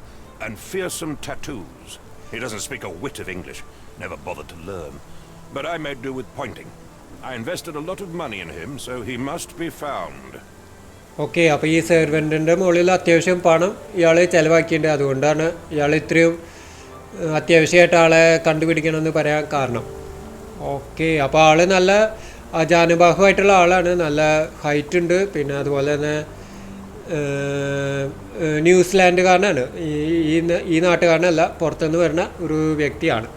and fearsome tattoos. He doesn't speak a whit of English. Never bothered to learn. But I made do with pointing. I invested a lot of money in him, so he must be found. Okay, അപ്പോൾ ഈ സെർവൻറ്റിൻ്റെ മുകളിൽ അത്യാവശ്യം പണം ഇയാൾ ചിലവാക്കിയിട്ടുണ്ട്. അതുകൊണ്ടാണ് ഇയാൾ ഇത്രയും അത്യാവശ്യമായിട്ട് ആളെ കണ്ടുപിടിക്കണമെന്ന് പറയാൻ കാരണം. ഓക്കെ, അപ്പോൾ ആൾ നല്ല അജാനുബാഹുവായിട്ടുള്ള ആളാണ്. നല്ല ഹൈറ്റ് ഉണ്ട്. പിന്നെ അതുപോലെ തന്നെ ന്യൂസിലാൻഡുകാരനാണ്. ഈ നാട്ടുകാരനല്ല, പുറത്തുനിന്ന് വരുന്ന ഒരു വ്യക്തിയാണ്.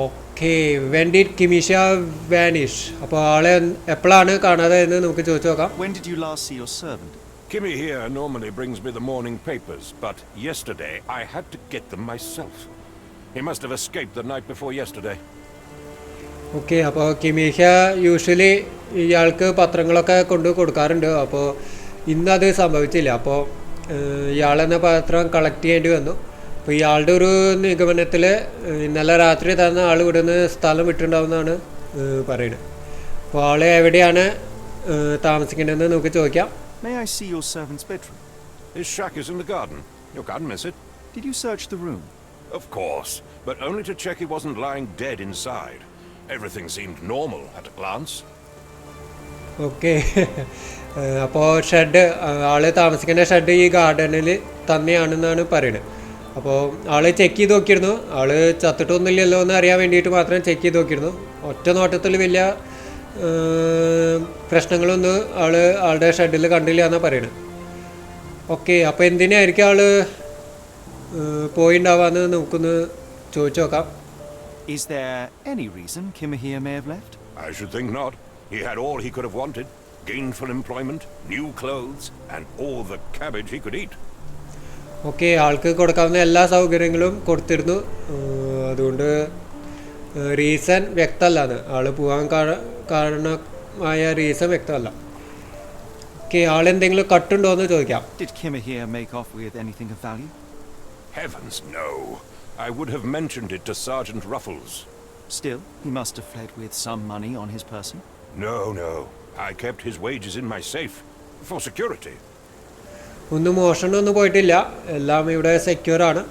Okay, when did Kimisha vanish? അപ്പോൾ ആളെ എപ്പോഴാണ് കാണാതെ എന്ന് നമുക്ക് ചോദിച്ചു നോക്കാം. When did you last see your servant? Kimmy here normally brings me the morning papers, but yesterday I had to get them myself. He must have escaped the night before yesterday. Okay, അപ്പോൾ കിമിഷ യൂഷ്വലി ഇയാൾക്ക് പത്രങ്ങളൊക്കെ കൊണ്ട് കൊടുക്കാറുണ്ട്. അപ്പോൾ ഇന്നത് സംഭവിച്ചില്ല. അപ്പോൾ ഇയാളെന്ന പത്രം കളക്ട് ചെയ്യേണ്ടി വന്നു. അപ്പോൾ ഇയാളുടെ ഒരു നിഗമനത്തിൽ ഇന്നലെ രാത്രി തന്നെ ആൾ ഇവിടെ നിന്ന് സ്ഥലം വിട്ടുണ്ടാവുമെന്നാണ് പറയുന്നത്. അപ്പോൾ ആൾ എവിടെയാണ് താമസിക്കേണ്ടതെന്ന് നമുക്ക് ചോദിക്കാം. May I see your servant's bedroom? His shack is in the garden. You can't miss it. Did you search the room? Of course, but only to check he wasn't lying dead inside. Everything seemed normal at a glance. Okay, അപ്പോൾ ഷെഡ്, ആൾ താമസിക്കേണ്ട ഷെഡ് ഈ ഗാർഡനിൽ തന്നെയാണെന്നാണ് പറയുന്നത്. അപ്പോൾ ആൾ ചെക്ക് ചെയ്ത് നോക്കിയിരുന്നു. ആൾ ചത്തിട്ടൊന്നുമില്ലല്ലോ എന്ന് അറിയാൻ വേണ്ടിയിട്ട് മാത്രം ചെക്ക് ചെയ്ത് നോക്കിയിരുന്നു. ഒറ്റ നോട്ടത്തിൽ വലിയ പ്രശ്നങ്ങളൊന്നും ആളുടെ ഷെഡിൽ കണ്ടില്ല എന്നാണ് പറയുന്നത്. ഓക്കെ, അപ്പോൾ എന്തിനായിരിക്കും ആൾ പോയിണ്ടാവാന്ന് നമുക്കൊന്ന് ചോദിച്ചു നോക്കാം. Is there any reason Kimihia may have left? I should think not. He had all he could have wanted. Gainful employment, new clothes, and all the cabbage he could eat. Okay, ആൾക്ക് കൊടുക്കാവുന്ന എല്ലാ സൗകര്യങ്ങളും കൊടുത്തിരുന്നു. അതുകൊണ്ട് റീസൺ വ്യക്തമല്ല. ആൾ പോകാൻ കാരണമായ റീസൺ വ്യക്തമല്ല. ഓക്കെ, ആളെന്തെങ്കിലും കട്ടുണ്ടോ എന്ന് ചോദിക്കാം. Did Kimihia make off with anything of value? Heavens, no. I would have mentioned it to Sergeant Ruffles. Still, he must have fled with some money on his person. No. I kept his wages in my safe for security. ഒന്നും മോഷണമൊന്നും പോയിട്ടില്ല. എല്ലാം ഇവിടെ സെക്യൂർ ആണ്.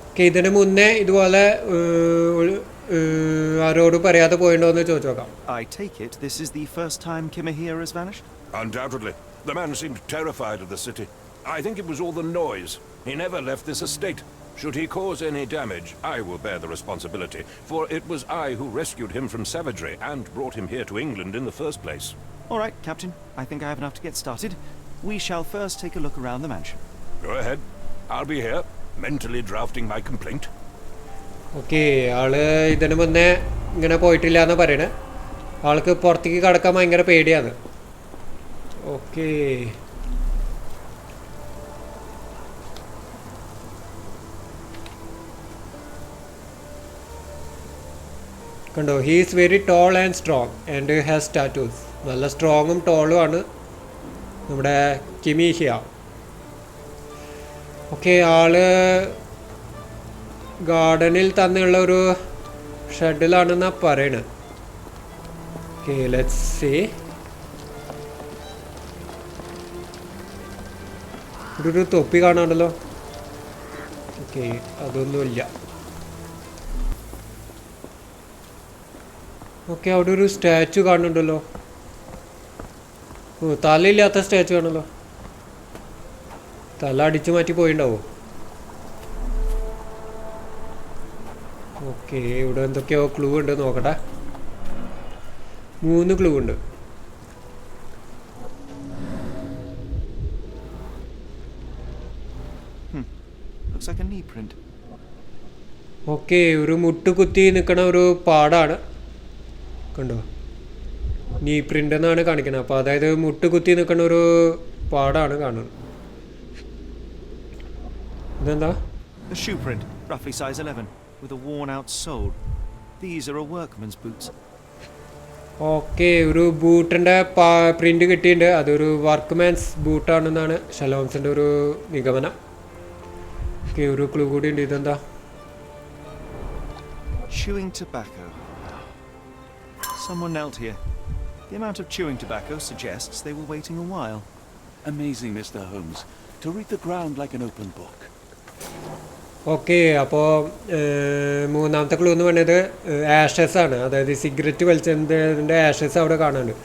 ഓക്കെ, ഇതിന് മുന്നേ ഇതുപോലെ ആരോട് പറയാതെ പോയിട്ടോ എന്ന് ചോദിച്ചു നോക്കാം. I take it this is the first time Kimihia has vanished? Undoubtedly. The man seemed terrified of the city. I think it was all the noise. He never left this estate. Should he cause any damage, I will bear the responsibility, for it was I who rescued him from savagery and brought him here to England in the first place. All right, Captain. I think I have enough to get started. We shall first take a look around the mansion. Go ahead. I'll be here, mentally drafting my complaint. Okay, ആള് ഇതിന് മുന്നേ ഇങ്ങനെ പോയിട്ടില്ല എന്ന് പറയണേ. ആൾക്ക് പുറത്തേക്ക് കടക്കാൻ ഭയങ്കര പേടിയാണ്. ഓക്കെ, കണ്ടോ, he is very tall and strong and has tattoos. നല്ല സ്ട്രോങ്ങും ടോളും ആണ് നമ്മുടെ കിമിഹിയ. ഓക്കെ, ആള് ഗാർഡനിൽ തന്നെയുള്ള ഒരു ഷെഡിലാണെന്നാ പറയണത്. Okay, let's see. ഒരു തൊപ്പി കാണാണ്ടല്ലോ. ഓക്കെ, അതൊന്നുമില്ല. ഓക്കെ, അവിടെ ഒരു സ്റ്റാച്ചു കാണുന്നുണ്ടല്ലോ. ഓ, തലയില്ലാത്ത സ്റ്റാച്ചു ആണല്ലോ. തല അടിച്ചു മാറ്റി പോയിണ്ടാവോ? ഓക്കെ, ഇവിടെ എന്തൊക്കെയോ ക്ലൂ ഉണ്ട്, നോക്കട്ടെ. 3 ക്ലൂ ഉണ്ട്. Looks like a knee print. Okay, ഒരു മുട്ട് കുത്തി നിൽക്കണ ഒരു പാടാണ്. കണ്ടോ, നീ പ്രിന്റ് എന്നാണ് കാണിക്കുന്നത്. അപ്പോൾ അതായത് മുട്ട് കുത്തി നിൽക്കുന്ന ഒരു പാടാണ് കാണുന്നത്. ഇതെന്താ? A shoe print, roughly size 11, with a worn out sole. These are a workman's boots. Okay, ഒരു ബൂട്ടിൻ്റെ പ്രിന്റ് കിട്ടിയിട്ടുണ്ട്. അതൊരു വർക്ക്മാൻസ് ബൂട്ടാണെന്നാണ് ഷെർലോക്ക് ഒരു നിഗമനം. ഓക്കെ, ഒരു ക്ലൂ കൂടി ഉണ്ട്. ഇതെന്താ? Chewing tobacco. Someone knelt here. The amount of chewing tobacco suggests they were waiting a while. Amazing, Mr. Holmes. To read the ground like an open book. Okay, അപ്പോൾ 3ാമത്തെ ക്ലൂ എന്ന് പറയുന്നത് ആഷസ് ആണ്. അതായത് സിഗരറ്റ് വലിച്ചതിൻ്റെ ആഷസ് അവിടെ കാണാനുണ്ട്.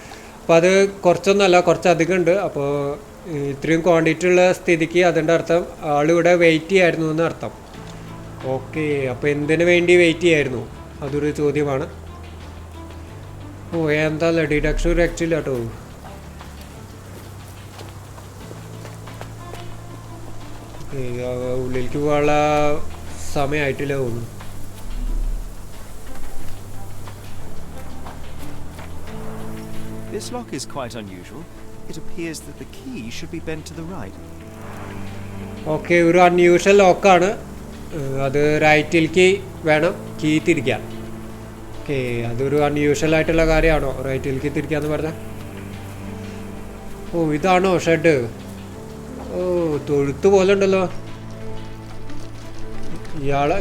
അപ്പോൾ അത് കുറച്ചൊന്നുമല്ല, കുറച്ചധികം ഉണ്ട്. അപ്പോൾ ഇത്രയും ക്വാണ്ടിറ്റി ഉള്ള സ്ഥിതിക്ക് അതിൻ്റെ അർത്ഥം ആളിവിടെ വെയിറ്റ് ചെയ്യായിരുന്നു എന്ന് അർത്ഥം. ഓക്കെ, അപ്പോൾ എന്തിനു വേണ്ടി വെയിറ്റ് ചെയ്യായിരുന്നു? അതൊരു ചോദ്യമാണ്. ഓ, എന്താ ഡിഡക്ഷൻ ഒരു രക്ഷയില്ല കേട്ടോ. ഉള്ളിലേക്ക് പോകാനുള്ള സമയമായിട്ടില്ല തോന്നുന്നു. This lock is quite unusual. It appears that the key should be bent to the right. Okay, ഒരു അൺയൂഷ്വൽ ലോക്കാണ്. അത് റൈറ്റിലേക്ക് വേണം കീ തിരിക്കാൻ. ഓക്കെ, അതൊരു അൺയൂഷ്വൽ ആയിട്ടുള്ള കാര്യമാണോ റൈറ്റിലേക്ക് തിരിക്കാന്ന് പറഞ്ഞാൽ? ഓ, ഇതാണോ ഷെഡ്? ഓ, തൊഴുത്ത് പോലെ ഉണ്ടല്ലോ.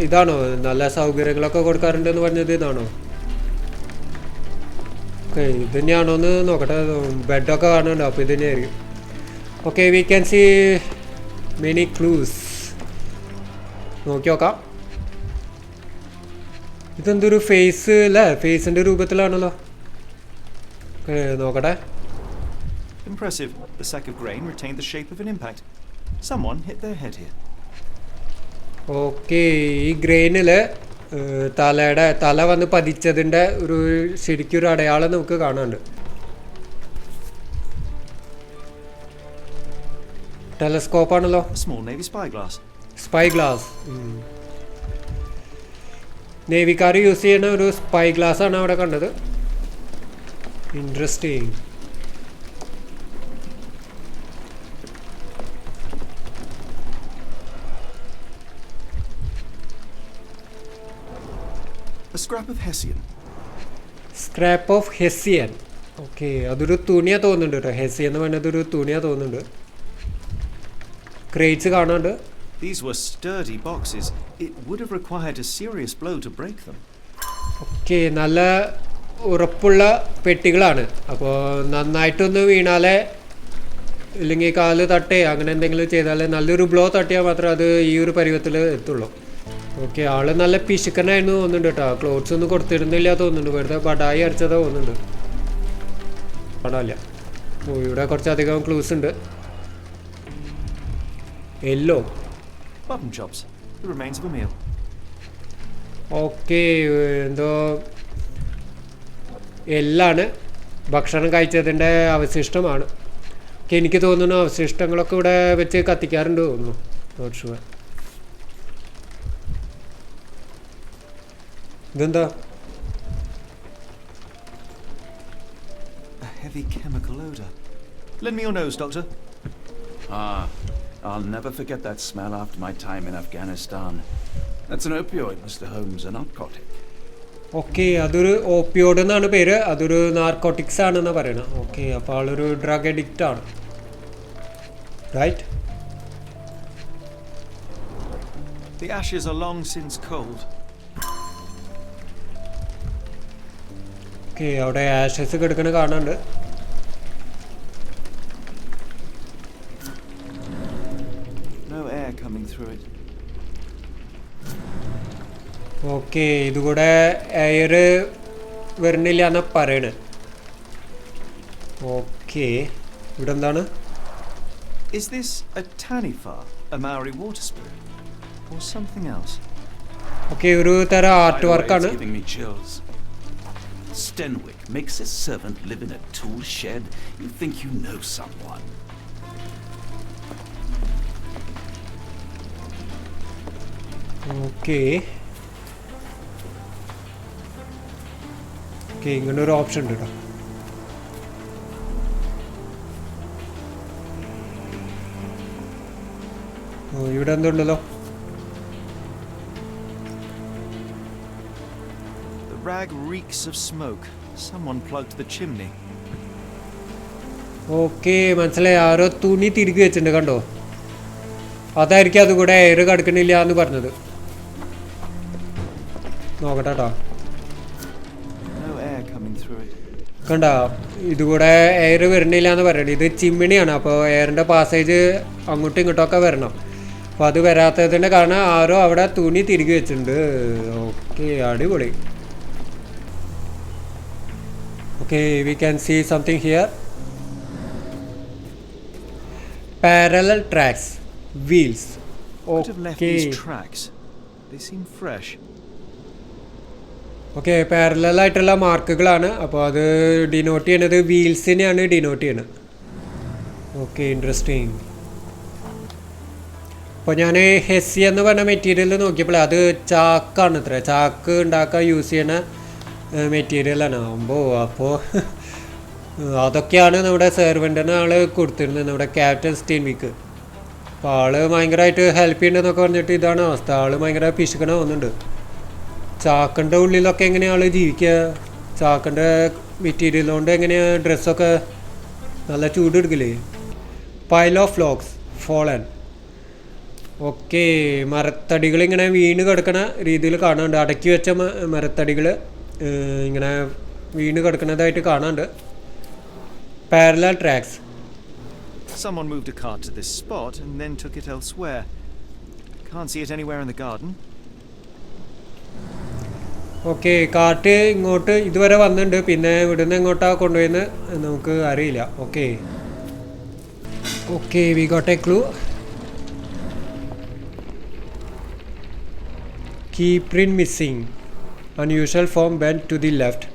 ഇതാണോ നല്ല സൗകര്യങ്ങളൊക്കെ കൊടുക്കാറുണ്ടെന്ന് പറഞ്ഞത്? ഇതാണോ? ഓക്കെ, ഇത് തന്നെയാണോ എന്ന് നോക്കട്ടെ. ബെഡൊക്കെ കാണുന്നുണ്ടോ? അപ്പോൾ ഇത് തന്നെയായിരിക്കും. Okay, we can see many clues. നോക്കി നോക്കാം. ഇതെന്തൊരു ഫേസ് അല്ലേ? ഫേസിൻ്റെ രൂപത്തിലാണല്ലോ. നോക്കട്ടെ. Impressive. The sack of grain retained the shape of an impact. Someone hit their head here. Okay, ഈ ഗ്രെയിനിൽ തല വന്ന് പതിച്ചതിൻ്റെ ഒരു ശരിക്കും ഒരു അടയാളം നമുക്ക് കാണാനുണ്ട്. ടെലസ്കോപ്പാണല്ലോ. A small navy spyglass. Spyglass. നേവിക്കാർ യൂസ് ചെയ്യുന്ന ഒരു സ്പൈ ഗ്ലാസ് ആണ് അവിടെ കണ്ടത്. Interesting. A scrap of Hessian. Scrap of Hessian. ഓക്കെ, അതൊരു തുണിയാ തോന്നുന്നുണ്ട് കേട്ടോ. ഹെസ്സിയൻ എന്ന് പറയുന്നത് ഒരു തുണിയാ തോന്നുന്നുണ്ട്. ക്രേറ്റ്സ് കാണാണ്ട്. These were sturdy boxes. It would have required a serious blow to break them. Okay, നല്ല ഉറപ്പുള്ള പെട്ടികളാണ്. അപ്പോൾ നന്നായിട്ടൊന്ന് വീണാലേ, ഇല്ലെങ്കിൽ കാല് തട്ടേ അങ്ങനെ എന്തെങ്കിലും ചെയ്താലേ, നല്ലൊരു ബ്ലോ തട്ടിയാൽ മാത്രമേ അത് ഈ ഒരു പരുവത്തിൽ എത്തുള്ളൂ. ഓക്കെ, ആള് നല്ല പിശുക്കനായിരുന്നു തോന്നുന്നുണ്ട് കേട്ടോ. ക്ലോത്ത്സ് ഒന്നും കൊടുത്തിരുന്നില്ല തോന്നുന്നുണ്ട്. വെറുതെ ബടായി അടിച്ചതാ തോന്നുന്നുണ്ട്. കാണാനില്ല. ഓ, ഇവിടെ കുറച്ചധികം ക്ലൂസ് ഉണ്ട്. Yellow. Button chops. The remains of a meal. Okay, എന്തോ എല്ലാണ് ഭക്ഷണം കഴിച്ചതിൻ്റെ അവശിഷ്ടമാണ്. ഓക്കെ, എനിക്ക് തോന്നുന്നു അവശിഷ്ടങ്ങളൊക്കെ ഇവിടെ വെച്ച് കത്തിക്കാറുണ്ട് തോന്നുന്നു. Not sure. ഇതെന്താ? A heavy chemical odor. Lend me your nose, Doctor. Ah, I'll never forget that smell after my time in Afghanistan. That's an opioid, Mr. Holmes, a narcotic. Okay, അതൊരു ഓപ്പിയോഡ് എന്നാണ് പേര്. അതൊരു നാർക്കോട്ടിക്സ് ആണെന്നാണ് പറയണത്. ഓക്കെ, അപ്പോൾ ആളൊരു ഡ്രഗ് അഡിക്റ്റ് ആണ്, right? The ashes are long since cold. Okay, അവിടെ ആഷസ് കിടക്കണ കാണുന്നുണ്ട്. No air coming through it. Okay, ഇതുകൂടെ എയർ വരുന്നില്ല എന്നാ പറയണേ. ഓക്കെ, ഇവിടെ എന്താണ്? Is this a tanifa, a Maori water spirit, or something else? Okay, ഒരു തരം ആർട്ട് വർക്കാണ്. It's giving me chills. Stenwick makes his servant live in a tool shed. You think you know someone? Okay okay, ഇങ്ങനെ ഒരു ഓപ്ഷൻ ഉണ്ട് കേട്ടോ. ഇവിടെ എന്തുണ്ടല്ലോ? The rag reeks of smoke. Someone plugged the chimney. Okay, മനസ്സിലായി. ആരോ തുണി തിരികെ വെച്ചിട്ടുണ്ട്, കണ്ടോ? അതായിരിക്കും അതുകൂടെ എയർ കടക്കണില്ല എന്ന് പറഞ്ഞത്. നോക്കട്ടെ കേട്ടോ. No air coming through it. കണ്ട, ഇതുകൂടെ എയർ വരണില്ല എന്ന് പറയണത്. ഇത് ചിമ്മിണിയാണ്, അപ്പോൾ എയറിൻ്റെ പാസേജ് അങ്ങോട്ടും ഇങ്ങോട്ടൊക്കെ വരണം. അപ്പോൾ അത് വരാത്തതിൻ്റെ കാരണം ആരോ അവിടെ തുണി തിരികെ വെച്ചിട്ടുണ്ട്. ഓക്കെ, അടിപൊളി. Okay, we can see something here. Parallel tracks, wheels. Could have left okay these tracks. They seem fresh. Okay, പാരലായിട്ടുള്ള മാർക്കുകളാണ്. അപ്പോൾ അത് ഡിനോട്ട് ചെയ്യണത് വീൽസിനെയാണ് ഡിനോട്ട് ചെയ്യണത്. Okay, interesting. അപ്പോൾ ഞാൻ ഹെസി എന്ന് പറഞ്ഞ മെറ്റീരിയൽ നോക്കിയപ്പോൾ അത് ചാക്കാണ്. ഇത്ര ചാക്ക് ഉണ്ടാക്കാൻ യൂസ് ചെയ്യണ മെറ്റീരിയലാണ് അപ്പോൾ അതൊക്കെയാണ് നമ്മുടെ സെർവൻറ്റിന് ആൾ കൊടുത്തിരുന്നത്, നമ്മുടെ ക്യാപ്റ്റൻ സ്റ്റീൻവിക്ക്. അപ്പോൾ ആൾ ഭയങ്കരമായിട്ട് ഹെൽപ്പ് ചെയ്യണമെന്നൊക്കെ പറഞ്ഞിട്ട് ഇതാണ് അവസ്ഥ. ആൾ ഭയങ്കര പിശുക്കണ വന്നിട്ടുണ്ട്. ചാക്കൻ്റെ ഉള്ളിലൊക്കെ എങ്ങനെയാണ് ആൾ ജീവിക്കുക? ചാക്കൻ്റെ മെറ്റീരിയൽ കൊണ്ട് എങ്ങനെയാണ് ഡ്രസ്സൊക്കെ നല്ല ചൂട് എടുക്കില്ലേ? Pile of logs fallen. Okay, മരത്തടികൾ ഇങ്ങനെ വീണ് കിടക്കണ രീതിയിൽ കാണാനുണ്ട്. അടക്കി വെച്ച മരത്തടികൾ ഇങ്ങനെ വീണ് കിടക്കുന്നതായിട്ട് കാണാനുണ്ട്. Parallel tracks. Someone moved a cart to this spot and then took it elsewhere. Can't see it anywhere in the garden. Okay, കാറ്റ് ഇങ്ങോട്ട് ഇതുവരെ വന്നിട്ടുണ്ട്. പിന്നെ ഇവിടുന്ന് എങ്ങോട്ടാണ് കൊണ്ടുപോയെന്ന് നമുക്ക് അറിയില്ല. Okay okay, we got a clue. Key print missing, unusual form bend to the left.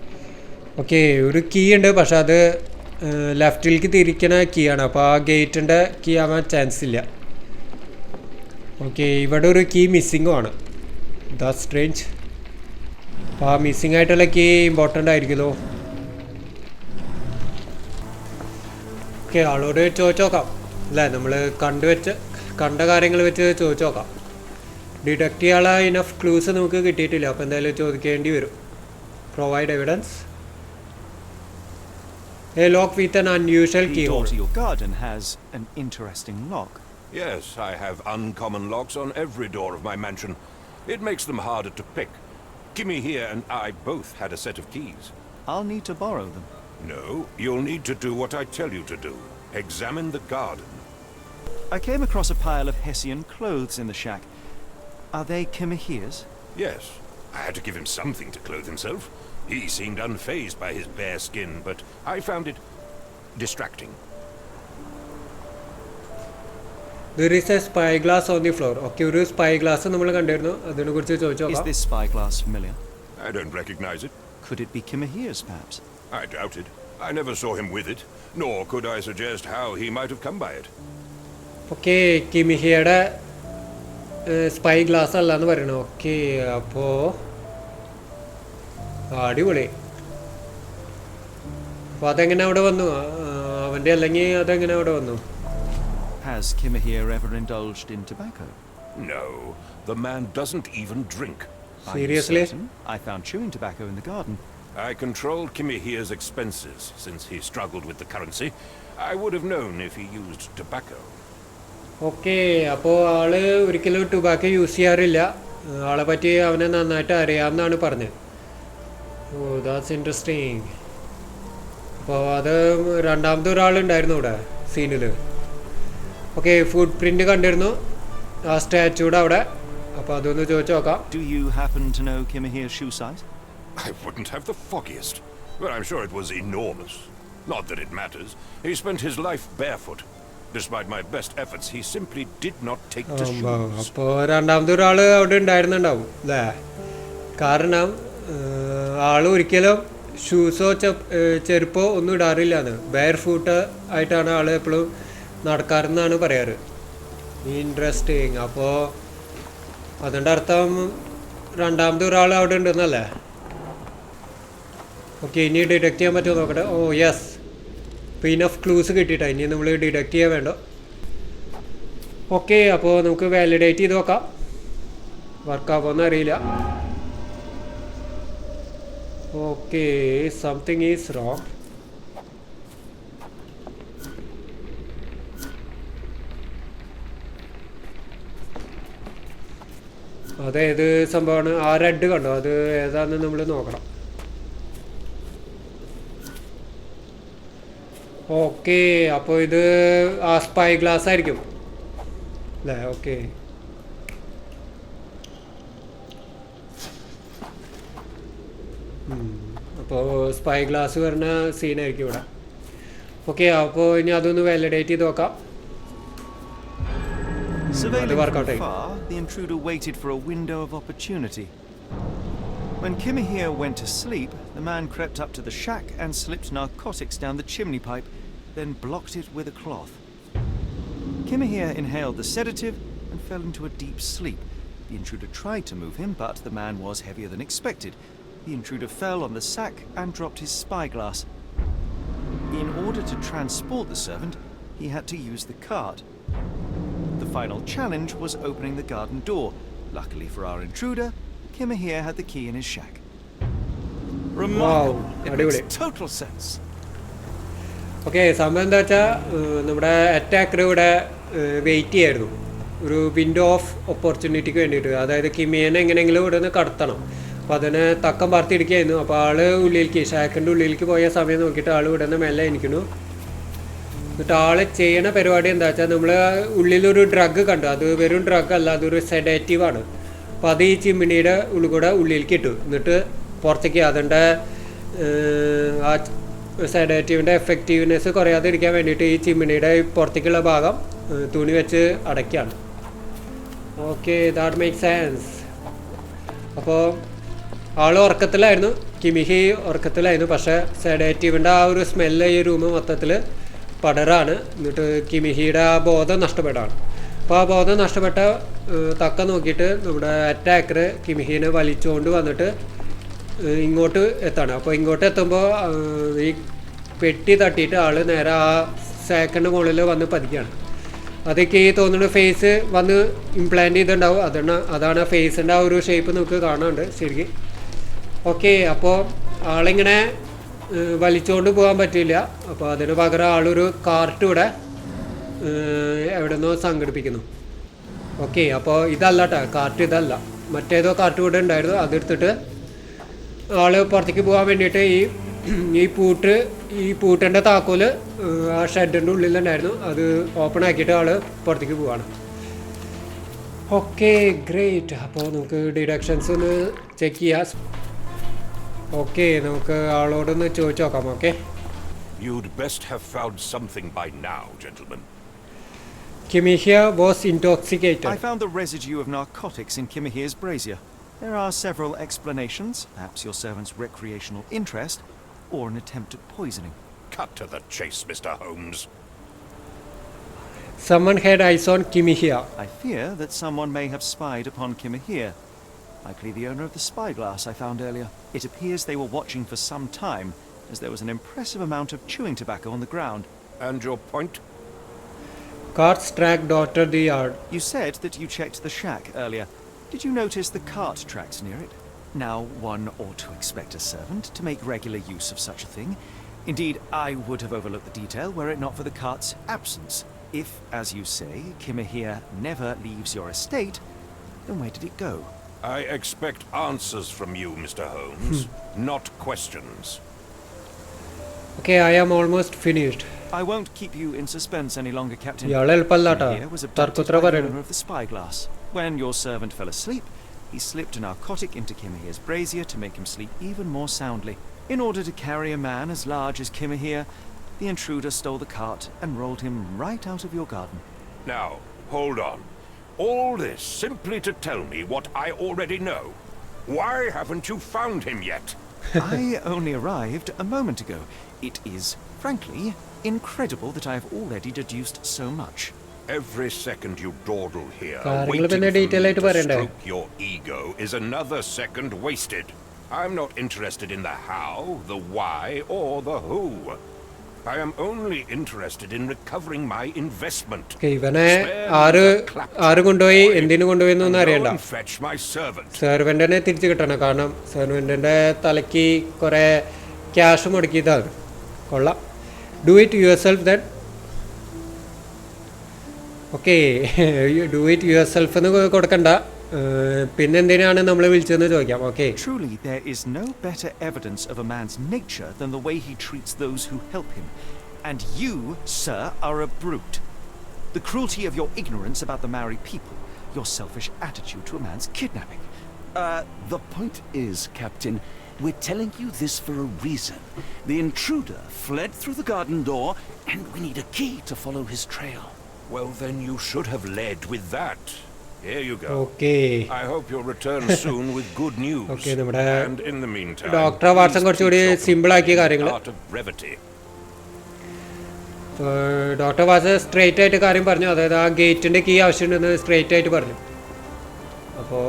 Okay, ഒരു കീ ഉണ്ട്, പക്ഷെ അത് ലെഫ്റ്റിലേക്ക് തിരിക്കുന്ന കീ ആണ്. അപ്പോൾ ആ ഗേറ്റിൻ്റെ കീ ആവാൻ ചാൻസ് ഇല്ല. ഓക്കെ, ഇവിടെ ഒരു കീ മിസ്സിങ്ങും ആണ്. That's strange. അപ്പോൾ ആ മിസ്സിങ് ആയിട്ടുള്ള കീ ഇമ്പോർട്ടൻ്റ് ആയിരിക്കുമല്ലോ. ഓക്കെ, ആളോട് ചോദിച്ചു നോക്കാം അല്ലേ? നമ്മൾ കണ്ട കാര്യങ്ങൾ വെച്ച് ചോദിച്ചു നോക്കാം. ഡിറ്റക്ട് ചെയ്യാനുള്ള ഇനഫ് ക്ലൂസ് നമുക്ക് കിട്ടിയിട്ടില്ല. അപ്പോൾ എന്തായാലും ചോദിക്കേണ്ടി വരും. Provide evidence. A lock with an unusual The door keyhole. to your garden has an interesting lock. Yes, I have uncommon locks on every door of my mansion. It makes them harder to pick. Kimmy here and I both had a set of keys. I'll need to borrow them. No, you'll need to do what I tell you to do. Examine the garden. I came across a pile of Hessian clothes in the shack. Are they Kimahia's? Yes, I had to give him something to clothe himself. He seemed unfazed by his bare skin, but I found it distracting. There is a spyglass on the floor. Okay, ഒരു spyglass നമ്മൾ കണ്ടിരുന്നു. അതിനെക്കുറിച്ച് ചോദിച്ചു Is നോക്കാം. this spyglass familiar? I don't recognize it. Could it be Kimahia's, perhaps? I doubt it. I never saw him with it, nor could I suggest how he might have come by it. Okay, കിമിഹിയുടെ സ്പൈ ഗ്ലാസ് അല്ല എന്ന് പറയണു. ഓക്കെ, അപ്പോൾ അടിപൊളി. അപ്പോൾ അതെങ്ങനെ അവിടെ വന്നു? അവൻ്റെ അല്ലെങ്കിൽ അതെങ്ങനെ അവിടെ വന്നു? Has Kimahia ever indulged in tobacco? No, the man doesn't even drink. Are you Seriously? certain? I found chewing tobacco in the garden. I controlled Kimihia's expenses since he struggled with the currency. I would have known if he used tobacco. Okay, അപ്പോൾ ആള് ഒരിക്കലും ടുബാക്കോ യൂസ് ചെയ്യാറില്ല. ആളെ പറ്റി അവനെ നന്നായിട്ട് അറിയാമെന്നാണ് പറഞ്ഞത്. ഓ, ദാറ്റ്സ് ഇൻട്രസ്റ്റിംഗ്. അപ്പോൾ അത് രണ്ടാമത്തെ ഒരാളുണ്ടായിരുന്നു ഇവിടെ സീനിൽ. ഓക്കെ, ഫുട് പ്രിൻ്റ് കണ്ടിരുന്നു ആ സ്റ്റാച്യൂടെ അവിടെ. അപ്പോൾ അതൊന്ന് ചോദിച്ചു നോക്കാം. Do you happen to know Kimahire's shoe size? I wouldn't have the foggiest, but I'm sure it was enormous. Not that it matters. He spent his life barefoot. Despite my best efforts, he simply did not take to shoes. അപ്പോൾ രണ്ടാമത്തെ ഒരാൾ അവിടെ ഉണ്ടായിരുന്നുണ്ടാവും അല്ലേ? കാരണം ആൾ ഒരിക്കലും ഷൂസോ ചെരുപ്പോ ഒന്നും ഇടാറില്ലാന്ന്. ബെയർ ഫൂട്ട് ആയിട്ടാണ് ആൾ എപ്പോഴും നടക്കാറെന്നാണ് പറയാറ്. ഇൻട്രസ്റ്റിങ്. അപ്പോൾ അതിൻ്റെ അർത്ഥം രണ്ടാമത്തെ ഒരാൾ അവിടെ ഉണ്ടെന്നല്ലേ? ഓക്കെ, ഇനി ഡിറ്റക്ട് ചെയ്യാൻ പറ്റുമോ നോക്കട്ടെ. ഓ യെസ്, ഇപ്പോൾ ഇനഫ് ക്ലൂസ് കിട്ടിയിട്ടാ. ഇനി നമ്മൾ ഡിറ്റക്ട് ചെയ്യാൻ വേണ്ട. ഓക്കെ, അപ്പോൾ നമുക്ക് വാലിഡേറ്റ് ചെയ്ത് നോക്കാം. വർക്കാവുമെന്ന് അറിയില്ല. Okay, something is wrong. അതേത് സംഭവമാണ്? ആ റെഡ് കണ്ടോ? അത് ഏതാണെന്ന് നമ്മൾ നോക്കണം. ഓക്കെ, അപ്പോൾ ഇത് ആ സ്പൈ ഗ്ലാസ് ആയിരിക്കും അല്ലേ? ഓക്കെ, അപ്പോൾ സ്പൈ ഗ്ലാസ് വരുന്ന സീനായിരിക്കും ഇവിടെ. ഓക്കെ, അപ്പോൾ ഇനി അതൊന്ന് വാലിഡേറ്റ് ചെയ്ത് നോക്കാം. Surveilling from far, the intruder waited for a window of opportunity. When Kimahire went to sleep, the man crept up to the shack and slipped narcotics down the chimney pipe, then blocked it with a cloth. Kimahire inhaled the sedative and fell into a deep sleep. The intruder tried to move him, but the man was heavier than expected. The intruder fell on the sack and dropped his spyglass. In order to transport the servant, he had to use the cart. The final challenge was opening the garden door. Luckily for our intruder, Kimahire had the key in his shack. Remarkable. It makes total sense. Okay, സംഭവം എന്താ വെച്ചാൽ നമ്മുടെ അറ്റാക്കർ ഇവിടെ വെയിറ്റ് ചെയ്യായിരുന്നു ഒരു വിൻഡോ ഓഫ് ഓപ്പർച്യൂണിറ്റിക്ക് വേണ്ടിയിട്ട്. അതായത് കിമിയനെ എങ്ങനെയെങ്കിലും ഇവിടെ നിന്ന് കടത്തണം. അപ്പോൾ അതിനെ തക്കം പറത്തിരിക്കുകയായിരുന്നു. അപ്പോൾ ആൾ ഉള്ളിലേക്ക്, ഷാക്കിൻ്റെ ഉള്ളിലേക്ക് പോയ സമയം നോക്കിയിട്ട് ആൾ ഇവിടെ നിന്ന് മെല്ലെ എനിക്കുന്നു. എന്നിട്ട് ആൾ ചെയ്യണ പരിപാടി എന്താ വെച്ചാൽ, നമ്മൾ ഉള്ളിലൊരു ഡ്രഗ് കണ്ടു. അത് വെറും ഡ്രഗ് അല്ല, അതൊരു സെഡേറ്റീവാണ്. അപ്പോൾ അത് ഈ ചിമ്മിണിയുടെ ഉള്ളിൽ കൂടെ ഉള്ളിലേക്ക് ഇട്ടു. എന്നിട്ട് പുറത്തേക്ക് അതിൻ്റെ ആ സെഡേറ്റീവിൻ്റെ എഫക്റ്റീവ്നെസ് കുറയാതിരിക്കാൻ വേണ്ടിയിട്ട് ഈ ചിമ്മിണിയുടെ പുറത്തേക്കുള്ള ഭാഗം തുണി വെച്ച് അടയ്ക്കുകയാണ്. Okay, that make sense. അപ്പോൾ ആൾ ഉറക്കത്തിലായിരുന്നു, കിമിഹി ഉറക്കത്തിലായിരുന്നു. പക്ഷേ സെഡേറ്റീവിൻ്റെ ആ ഒരു സ്മെല്ല് ഈ റൂം മൊത്തത്തിൽ പടരാണ്. എന്നിട്ട് കിമിഹിയുടെ ആ ബോധം നഷ്ടപ്പെടാണ്. അപ്പോൾ ആ ബോധം നഷ്ടപ്പെട്ട തക്ക നോക്കിയിട്ട് നമ്മുടെ അറ്റാക്കർ കിമിഹീനെ വലിച്ചുകൊണ്ട് വന്നിട്ട് ഇങ്ങോട്ട് എത്താണ്. അപ്പോൾ ഇങ്ങോട്ട് എത്തുമ്പോൾ ഈ പെട്ടി തട്ടിയിട്ട് ആൾ നേരെ ആ സാക്കിൻ്റെ മുകളിൽ വന്ന് പതിക്കുകയാണ്. അതൊക്കെ ഈ തോന്നുന്ന ഫേസ് വന്ന് ഇംപ്ലാന്റ് ചെയ്തിട്ടുണ്ടാവും. അതാണ് ഫേസിൻ്റെ ആ ഒരു ഷേപ്പ് നമുക്ക് കാണാനുണ്ട് ശരിക്കും. ഓക്കെ, അപ്പോൾ ആളിങ്ങനെ വലിച്ചുകൊണ്ട് പോകാൻ പറ്റില്ല. അപ്പോൾ അതിന് പകരം ആളൊരു കാർട്ട് ഇവിടെ എവിടെ നിന്നോ സംഘടിപ്പിക്കുന്നു. ഓക്കെ, അപ്പോൾ ഇതല്ല കേട്ടോ കാർട്ട്, ഇതല്ല, മറ്റേതോ കാർട്ട് ഇവിടെ ഉണ്ടായിരുന്നു. അതെടുത്തിട്ട് ആൾ പുറത്തേക്ക് പോകാൻ വേണ്ടിയിട്ട് ഈ പൂട്ടിൻ്റെ താക്കോല് ആ ഷെഡിൻ്റെ ഉള്ളിലുണ്ടായിരുന്നു. അത് ഓപ്പൺ ആക്കിയിട്ട് ആൾ പുറത്തേക്ക് പോവാണ്. Okay, great. അപ്പോൾ നമുക്ക് ഡിഡക്ഷൻസ് ഒന്ന് ചെക്ക് ചെയ്യാം. ഓക്കെ, നമുക്ക് ആളോടൊന്ന് ചോദിച്ചു നോക്കാം. Okay, You'd best have found something by now, gentlemen. Kimahire was intoxicated. I found the residue of narcotics in Kimahire's brazier. There are several explanations, perhaps your servant's recreational interest, or an attempt at poisoning. Cut to the chase, Mr. Holmes. Someone had eyes on Kimahire. I fear that someone may have spied upon Kimahire. Likely the owner of the spyglass I found earlier. It appears they were watching for some time, as there was an impressive amount of chewing tobacco on the ground. And your point? Carts track dotted the yard. You said that you checked the shack earlier. Did you notice the cart tracks near it? Now, one ought to expect a servant to make regular use of such a thing. Indeed, I would have overlooked the detail were it not for the cart's absence. If, as you say, Kimahir never leaves your estate, then where did it go? I expect answers from you, Mr. Holmes, not questions. Okay, I am almost finished. I won't keep you in suspense any longer, Captain. ഇയാളെ എളുപ്പമല്ലാട്ടാ Kimahir was abducted തർക്കുത്തര by the പറയണം owner of the spyglass. When your servant fell asleep, he slipped a narcotic into Kimahir's brazier to make him sleep even more soundly. In order to carry a man as large as Kimahir, the intruder stole the cart and rolled him right out of your garden. Now, hold on. All this simply to tell me what I already know. Why haven't you found him yet? I only arrived a moment ago. It is, frankly, incredible that I have already deduced so much. Every second you dawdle here, കാര്യങ്ങൾ waiting പിന്നെ for me ഡീറ്റെയിൽ ആയിട്ട് to പറയണ്ടേ stroke your ego, is another second wasted. I'm not interested in the how, the why, or the who. I am only interested in recovering my investment. ഇവനെ ആര് കൊണ്ടുപോയി എന്തിനു കൊണ്ടുപോയി എന്നൊന്നും Go അറിയണ്ട and fetch my servant. സെർവൻറ്റിനെ തിരിച്ചു കിട്ടണം കാരണം സെർവൻറ്റിൻ്റെ തലയ്ക്ക് കുറേ ക്യാഷ് മുടക്കിയതാണ് കൊള്ളാം do it your self then okay do it your self എന്ന് കൊടുക്കണ്ട പിന്നെന്തിനാണ് നമ്മൾ വിളിച്ചതെന്ന് ചോദിക്കാം okay Truly, there is no better evidence of a man's nature than the way he treats those who help him. And you, sir, are a brute. The cruelty of your ignorance about the Maori people, your selfish attitude to a man's kidnapping. The point is, Captain, we're telling you this for a reason. The intruder fled through the garden door, and we need a key to follow his trail. Well, then you should have led with that. Here you go. Okay. I hope you'll return soon with good news. Okay, നമ്മുടെ And in the meantime, doctor Watson കുറച്ചുകൂടി സിമ്പിൾ ആക്കിയ കാര്യങ്ങൾ art of brevity. Doctor Watson straight ആയിട്ട് കാര്യം പറഞ്ഞു അതായത് ആ ഗേറ്റിൻ്റെ കീ ആവശ്യമുണ്ടെന്ന് സ്ട്രെയിറ്റ് ആയിട്ട് പറഞ്ഞു അപ്പോൾ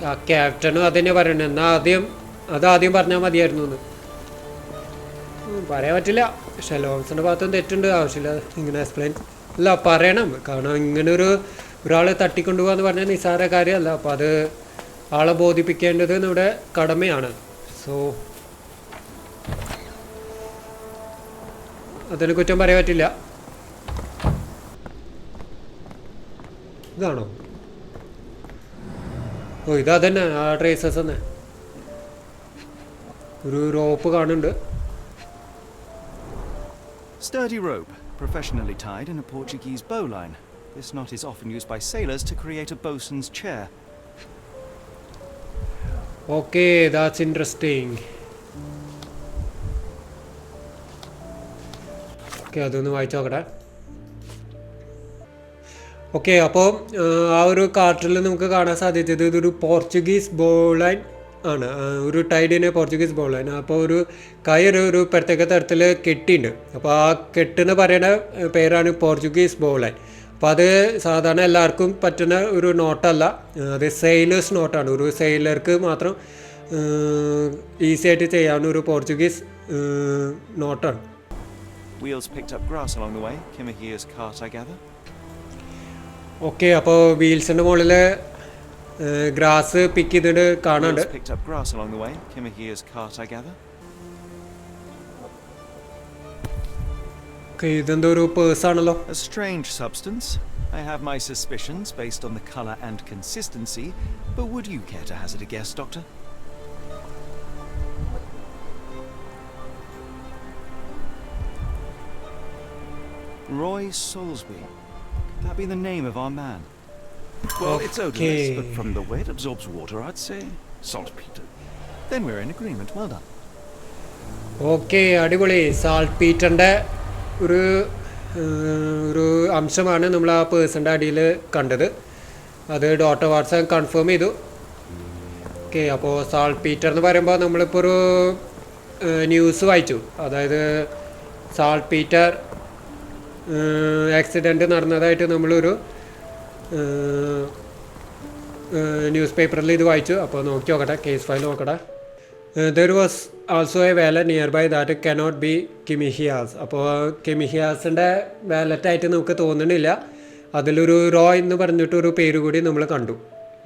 ആ ക്യാപ്റ്റനും അതന്നെ പറയണത് എന്നാൽ ആദ്യം പറഞ്ഞാൽ മതിയായിരുന്നു എന്ന് പറയാൻ പറ്റില്ല ഷെർലോക്ക് ഭാഗത്തും തെറ്റുണ്ട് ആവശ്യമില്ല ഇങ്ങനെ എക്സ്പ്ലെയിൻ അല്ല പറയണം കാരണം ഇങ്ങനെ ഒരാളെ തട്ടിക്കൊണ്ടുപോകാന്ന് പറഞ്ഞാൽ നിസ്സാര കാര്യമല്ല അപ്പോൾ അത് ആളെ ബോധിപ്പിക്കേണ്ടത് നമ്മുടെ കടമയാണ് സോ അതിനെ കുറ്റം പറയാൻ പറ്റില്ല ഇതാണോ ഓ ഇതാ തന്നെ ആ ട്രേസസ് തന്നെ ഒരു റോപ്പ് കാണുന്നുണ്ട് Sturdy rope, professionally tied in a Portuguese bowline. This knot is often used by sailors to create a bosun's chair. Okay, that's interesting. Okay, അതൊന്ന് വായിച്ചു നോക്കട്ടെ ഓക്കെ അപ്പോൾ ആ ഒരു കാർട്ടിൽ നമുക്ക് കാണാൻ സാധിച്ചത് ഇതൊരു പോർച്ചുഗീസ് ബോളൈൻ ആണ് ഒരു ടൈഡിന് പോർച്ചുഗീസ് ബോളൈൻ അപ്പോൾ ഒരു കയറ് ഒരു പ്രത്യേക തരത്തിൽ കെട്ടിയുണ്ട് അപ്പോൾ ആ കെട്ടെന്ന് പറയുന്ന പേരാണ് പോർച്ചുഗീസ് ബോളൈൻ അപ്പോൾ അത് സാധാരണ എല്ലാവർക്കും പറ്റുന്ന ഒരു നോട്ടല്ല അത് സെയിലേഴ്സ് നോട്ടാണ് ഒരു സെയിലർക്ക് മാത്രം ഈസി ആയിട്ട് ചെയ്യാവുന്ന ഒരു Portuguese നോട്ടാണ് Wheels picked up grass along the way. Kimahir's cart, I gather. Okay അപ്പോൾ വീൽസിൻ്റെ മുകളിൽ ഗ്രാസ് പിക്ക് ചെയ്തിട്ട് കാണാണ്ട് Wheels picked up grass along the way. Kimahir's cart, I gather. Okay ഇതെന്തോ ഒരു പേഴ്സാണല്ലോ A strange substance. I have my suspicions based on the colour and consistency, but would you care to hazard a guess, Doctor? Roy Soulsby. Could that be the name of our man? Well, it's odorless, Okay. but from the way it absorbs water, I'd say saltpeter. Then we're in agreement. Well done. Okay അടിപൊളി സാൾട്ട് പീറ്ററിൻ്റെ ഒരു അംശമാണ് നമ്മൾ ആ പേഴ്സൻ്റെ അടിയിൽ കണ്ടത് അത് ഡോക്ടർ വാട്സൺ കൺഫേം ചെയ്തു ഓക്കെ അപ്പോൾ സാൾട്ട് പീറ്റർ എന്ന് പറയുമ്പോൾ നമ്മളിപ്പോൾ ഒരു ന്യൂസ് വായിച്ചു അതായത് സാൾട്ട് പീറ്റർ ആക്സിഡൻറ്റ് നടന്നതായിട്ട് നമ്മളൊരു ന്യൂസ് പേപ്പറിൽ ഇത് വായിച്ചു അപ്പോൾ നോക്കി നോക്കട്ടെ കേസ് ഫയൽ നോക്കട്ടെ there was also a wallet nearby that cannot be Kimihia's അപ്പോൾ കിമിഹിയാസിൻ്റെ വാലറ്റായിട്ട് നമുക്ക് തോന്നുന്നില്ല അതിലൊരു റോയ് എന്ന് പറഞ്ഞിട്ടൊരു പേര് കൂടി നമ്മൾ കണ്ടു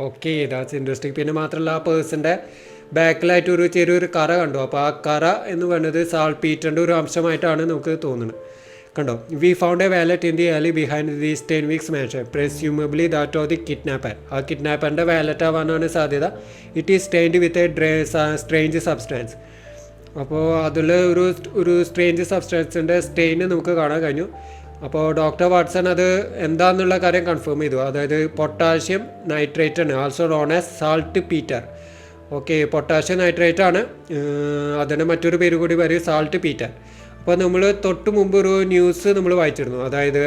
ഓക്കെ ദാറ്റ്സ് ഇൻട്രസ്റ്റിംഗ് പിന്നെ മാത്രമല്ല ആ പേഴ്സൻ്റെ ബാക്കിലായിട്ട് ചെറിയൊരു കറ കണ്ടു അപ്പോൾ ആ കറ എന്ന് പറയുന്നത് സാൾട്ട് പീറ്ററിൻ്റെ ഒരു അംശമായിട്ടാണ് നമുക്ക് തോന്നുന്നത് കണ്ടോ, we found a wallet in the alley behind the Steinwick's mansion, presumably that of the kidnapper. ആ കിഡ്നാപ്പറിൻ്റെ വാലറ്റ് ആവാനാണ് സാധ്യത. It is stained with a strange substance. അപ്പോൾ അതിൽ ഒരു സ്ട്രേഞ്ച് സബ്സ്റ്റൻസിൻ്റെ സ്റ്റെയിന് നമുക്ക് കാണാൻ കഴിഞ്ഞു. അപ്പോൾ ഡോക്ടർ വാട്സൺ അത് എന്താണെന്നുള്ള കാര്യം കൺഫേം ചെയ്തു. അതായത് പൊട്ടാഷ്യം നൈട്രേറ്റ് ആണ്, also known as salt Peter. Okay, potassium nitrate ആണ്, അതിന് മറ്റൊരു പേര് കൂടി പറയും സാൾട്ട് പീറ്റർ. അപ്പോൾ നമ്മൾ തൊട്ട് മുമ്പ് ഒരു ന്യൂസ് നമ്മൾ വായിച്ചിരുന്നു. അതായത്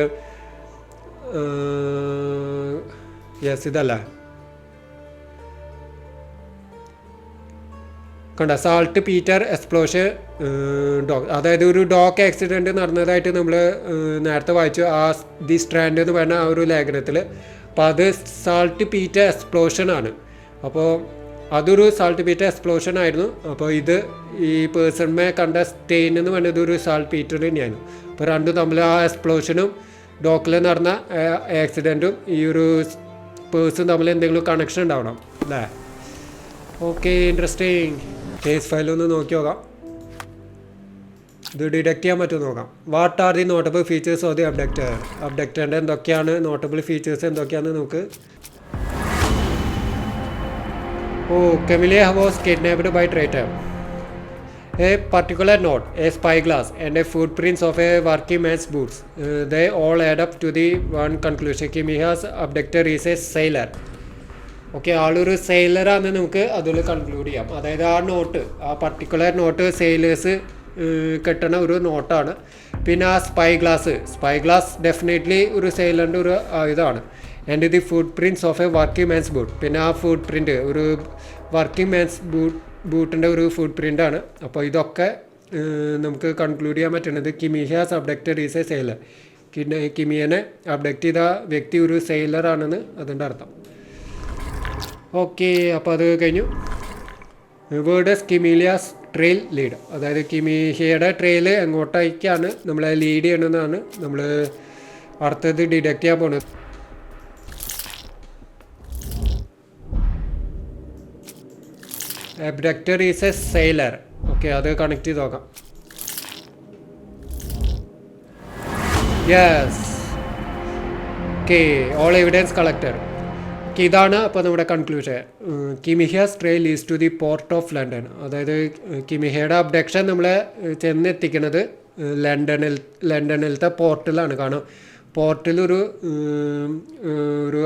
യെസ്, ഇതല്ല കണ്ട, സാൾട്ട് പീറ്റർ എക്സ്പ്ലോഷൻ അതായത് ഒരു ഡോക്ക് ആക്സിഡൻറ്റ് നടന്നതായിട്ട് നമ്മൾ നേരത്തെ വായിച്ചു ദി സ്ട്രാൻഡ് എന്ന് പറഞ്ഞ ആ ഒരു ലേഖനത്തിൽ. അപ്പോൾ അത് സാൾട്ട് പീറ്റർ എക്സ്പ്ലോഷൻ ആണ്. അപ്പോൾ അതൊരു സാൾട്ട് പീറ്റർ എക്സ്പ്ലോഷൻ ആയിരുന്നു. അപ്പോൾ ഇത് ഈ പേഴ്സൺമേ കണ്ട സ്റ്റെയിൻ എന്ന് പറഞ്ഞത് ഒരു സാൾട്ട് പീറ്റർ തന്നെയായിരുന്നു. അപ്പോൾ രണ്ടും തമ്മിൽ ആ എക്സ്പ്ലോഷനും ഡോക്കിൽ നടന്ന ആക്സിഡൻറ്റും ഈ ഒരു പേഴ്സൺ തമ്മിൽ എന്തെങ്കിലും കണക്ഷൻ ഉണ്ടാവണം അല്ലേ? Okay, interesting. കേസ് ഫയലൊന്ന് നോക്കി നോക്കാം, ഇത് ഡിറ്റക്ട് ചെയ്യാൻ പറ്റുമോ നോക്കാം. What are the notable features of the അബ്ഡക്റ്ററിൻ്റെ എന്തൊക്കെയാണ് നോട്ടബിൾ ഫീച്ചേഴ്സ് എന്തൊക്കെയാണെന്ന് നമുക്ക്. Camilla was kidnapped by traitor. A particular note, a spyglass, and a footprints of a working man's boots. They all add up to the one conclusion. Kimiha's abductor is a sailor. Okay, ആളൊരു സെയിലറാണെന്ന് നമുക്ക് അതിൽ കൺക്ലൂഡ് ചെയ്യാം. അതായത് ആ നോട്ട്, ആ പർട്ടിക്കുലർ നോട്ട് സെയിലേഴ്സ് കെട്ടണ ഒരു നോട്ടാണ്. പിന്നെ ആ സ്പൈ ഗ്ലാസ് ഡെഫിനറ്റ്ലി ഒരു സെയിലറിൻ്റെ ഒരു ഇതാണ്. And the foot prints of a working man's boot. പിന്നെ ആ ഫുട് പ്രിൻറ്റ് ഒരു വർക്കിംഗ് മാൻസ് ബൂട്ടിൻ്റെ ഒരു ഫുട് പ്രിൻ്റാണ്. അപ്പോൾ ഇതൊക്കെ നമുക്ക് കൺക്ലൂഡ് ചെയ്യാൻ പറ്റുന്നത് കിമിഹാസ് അബ്ഡക്റ്റഡ് ഈസ് എ സെയിലർ. കിമിയനെ അബ്ഡക്റ്റ് ചെയ്ത വ്യക്തി ഒരു സെയിലറാണെന്ന് അതിൻ്റെ അർത്ഥം. ഓക്കെ, അപ്പോൾ അത് കഴിഞ്ഞു. Where does Kimilia's trail lead. അതായത് കിമിഹയുടെ ട്രെയിൽ എങ്ങോട്ടേക്കാണ് നമ്മളെ ലീഡ് ചെയ്യണമെന്നാണ് നമ്മൾ അടുത്തത് ഡിറ്റക്ട് ചെയ്യാൻ പോകുന്നത്. Abductor is a sailor. Okay, അത് കണക്ട് ചെയ്ത് നോക്കാം. Yes, okay, all evidence collector. ഇതാണ് അപ്പോൾ നമ്മുടെ conclusion. Kimiha's trail leads to the port of London. അതായത് കിമിഹയുടെ അബ്ഡക്ഷൻ നമ്മളെ ചെന്നെത്തിക്കുന്നത് ലണ്ടനിലത്തെ പോർട്ടിലാണ്. കാരണം പോർട്ടിലൊരു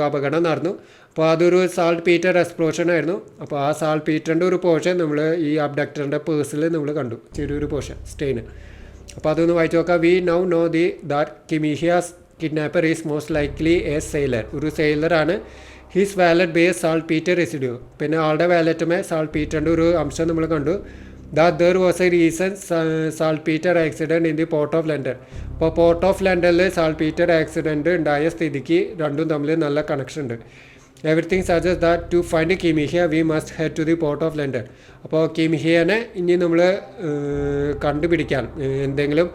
അപകടം നടന്നു. അപ്പോൾ അതൊരു സാൾട്ട് പീറ്റർ എക്സ്പ്ലോഷൻ ആയിരുന്നു. അപ്പോൾ ആ സാൾട്ട് പീറ്ററിൻ്റെ ഒരു പോർഷൻ നമ്മൾ ഈ അബ്ഡക്ടറിൻ്റെ പേഴ്സിൽ നമ്മൾ കണ്ടു, ചെറിയൊരു പോർഷൻ സ്റ്റെയിന്. അപ്പോൾ അതൊന്ന് വായിച്ചു നോക്കാം. We now know that Kimiha's kidnapper is most likely a sailor. ഒരു സെയിലറാണ്. His wallet bears saltpetre residue. പിന്നെ ആളുടെ വാലറ്റുമേ സാൾട്ട് പീറ്ററിൻ്റെ ഒരു അംശം നമ്മൾ കണ്ടു. That there was a reason saltpetre accident in the port of London. അപ്പോൾ പോർട്ട് ഓഫ് ലണ്ടനിൽ സാൾട്ട് പീറ്റർ ആക്സിഡൻറ്റ് ഉണ്ടായ സ്ഥിതിക്ക് രണ്ടും തമ്മിൽ നല്ല കണക്ഷൻ ഉണ്ട്. Everything suggest that to find Kimihia we must head to the port of London. അപ്പോൾ കിമിഹിയനെ ഇനി നമ്മൾ കണ്ടുപിടിക്കാൻ എന്തെങ്കിലും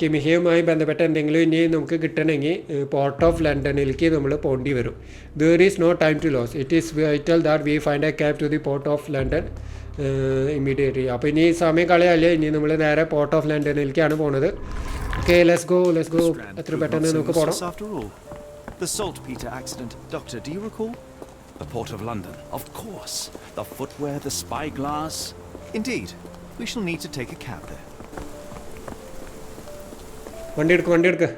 കിമിഹയുമായി ബന്ധപ്പെട്ട എന്തെങ്കിലും ഇനി നമുക്ക് കിട്ടണമെങ്കിൽ പോർട്ട് ഓഫ് ലണ്ടനിലേക്ക് നമ്മൾ പോകേണ്ടി വരും. There is no time to lose. It is vital that we find a cab to the port of London immediately. അപ്പോൾ ഇനി സമയം കളയല്ലേ, ഇനി നമ്മൾ നേരെ പോർട്ട് ഓഫ് ലണ്ടനിലേക്കാണ് പോകുന്നത്. Okay, let's go. എത്ര പെട്ടെന്ന് നമുക്ക് പോകണം. The saltpeter accident. Doctor, do you recall? The Port of London. Of course. The footwear, the spyglass. Indeed. We shall need to take a cab there. വണ്ടി എടുക്ക്.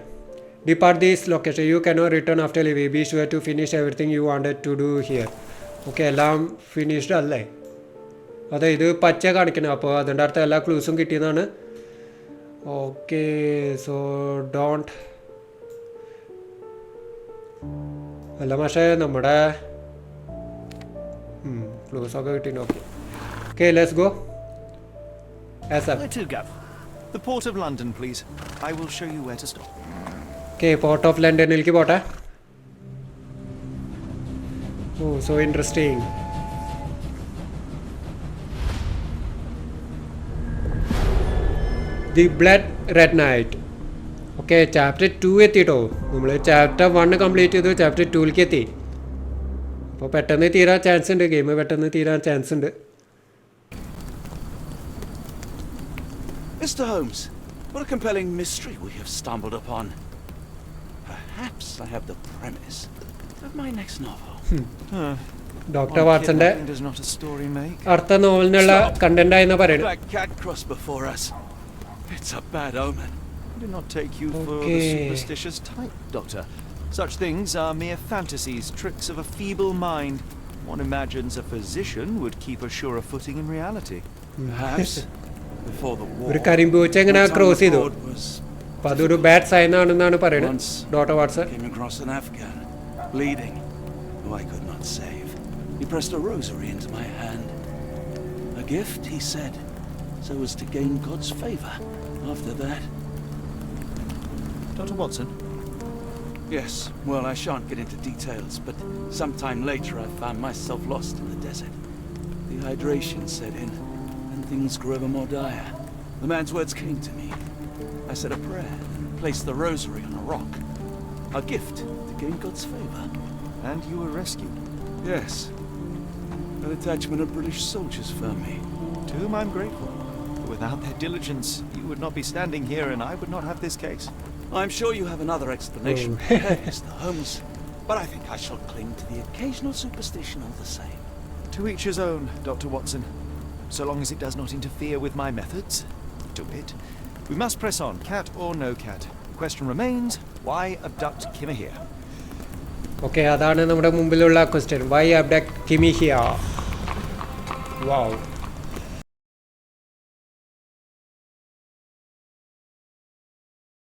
Depart this location. You cannot return after leaving. Be sure to finish everything you wanted to do here. Okay, എല്ലാം ഫിനിഷ്ഡ് അല്ലേ? അതെ, ഇത് പച്ച കാണിക്കണം. അപ്പോൾ അതിൻ്റെ അടുത്ത് എല്ലാ ക്ലൂസും കിട്ടിയതാണ്. ഓക്കെ, സോ ഡോണ്ട് അല്ല പക്ഷേ നമ്മുടെ ക്ലൂസൊക്കെ കിട്ടിയിട്ട്. Okay, let's go. Where to, Gav? The Port of London, please. I will show you where to stop. Okay, port of ലണ്ടനിലേക്ക് പോട്ടെ. ഓ, so interesting. The blood red night. Okay, chapter 2 എത്തിയിട്ടോ. നമ്മൾ ചാപ്റ്റർ 1 കംപ്ലീറ്റ് ചെയ്തു, ചാപ്റ്റർ 2ലേക്ക് എത്തി. അപ്പോൾ പെട്ടെന്ന് തീരാൻ ചാൻസ് ഉണ്ട്, ഗെയിം പെട്ടെന്ന് തീരാൻ ചാൻസ് ഉണ്ട്. Mr. Holmes, What a compelling mystery we have stumbled upon. Perhaps I have the premise of my next novel. Doctor വാട്സന്റെ Does not a story make? അടുത്ത നോവലിനുള്ള കണ്ടന്റ് ആയെന്നാ പറയുന്നത്. Black cat crossed before us. It's a bad omen. I do not take you for the superstitious type, Doctor. Such things are mere fantasies, tricks of a feeble mind. One imagines a physician would keep a surer footing in reality. Perhaps before the war. ഒരു കരിമ്പൂച്ച എങ്ങനെ ക്രോസ് ചെയ്തു. അപ്പോൾ അതൊരു ബാഡ് സൈൻ ആണെന്നാണ് പറയുന്നത് doctor Watson. Came across an Afghan, bleeding, who I could not save. He pressed a rosary into my hand. A gift, he said, so as to gain God's favor. After that... Dr. Watson? Yes, well, I shan't get into details, but sometime later I found myself lost in the desert. Dehydration set in, and things grew ever more dire. The man's words came to me. I said a prayer and placed the rosary on a rock. A gift to gain God's favor. And you were rescued? Yes. A detachment of British soldiers found me. To whom I'm grateful. Without their diligence, you would not be standing here and I would not have this case. I'm sure you have another explanation for Mr. Holmes, but I think I shall cling to the occasional superstition all the same. To each his own, Dr. Watson. So long as it does not interfere with my methods, do it. We must press on, cat or no cat. The question remains, why abduct Kimmy here? Okay, അതാണ് നമ്മുടെ മുമ്പിലുള്ള question. Why abduct Kimmy here? Wow.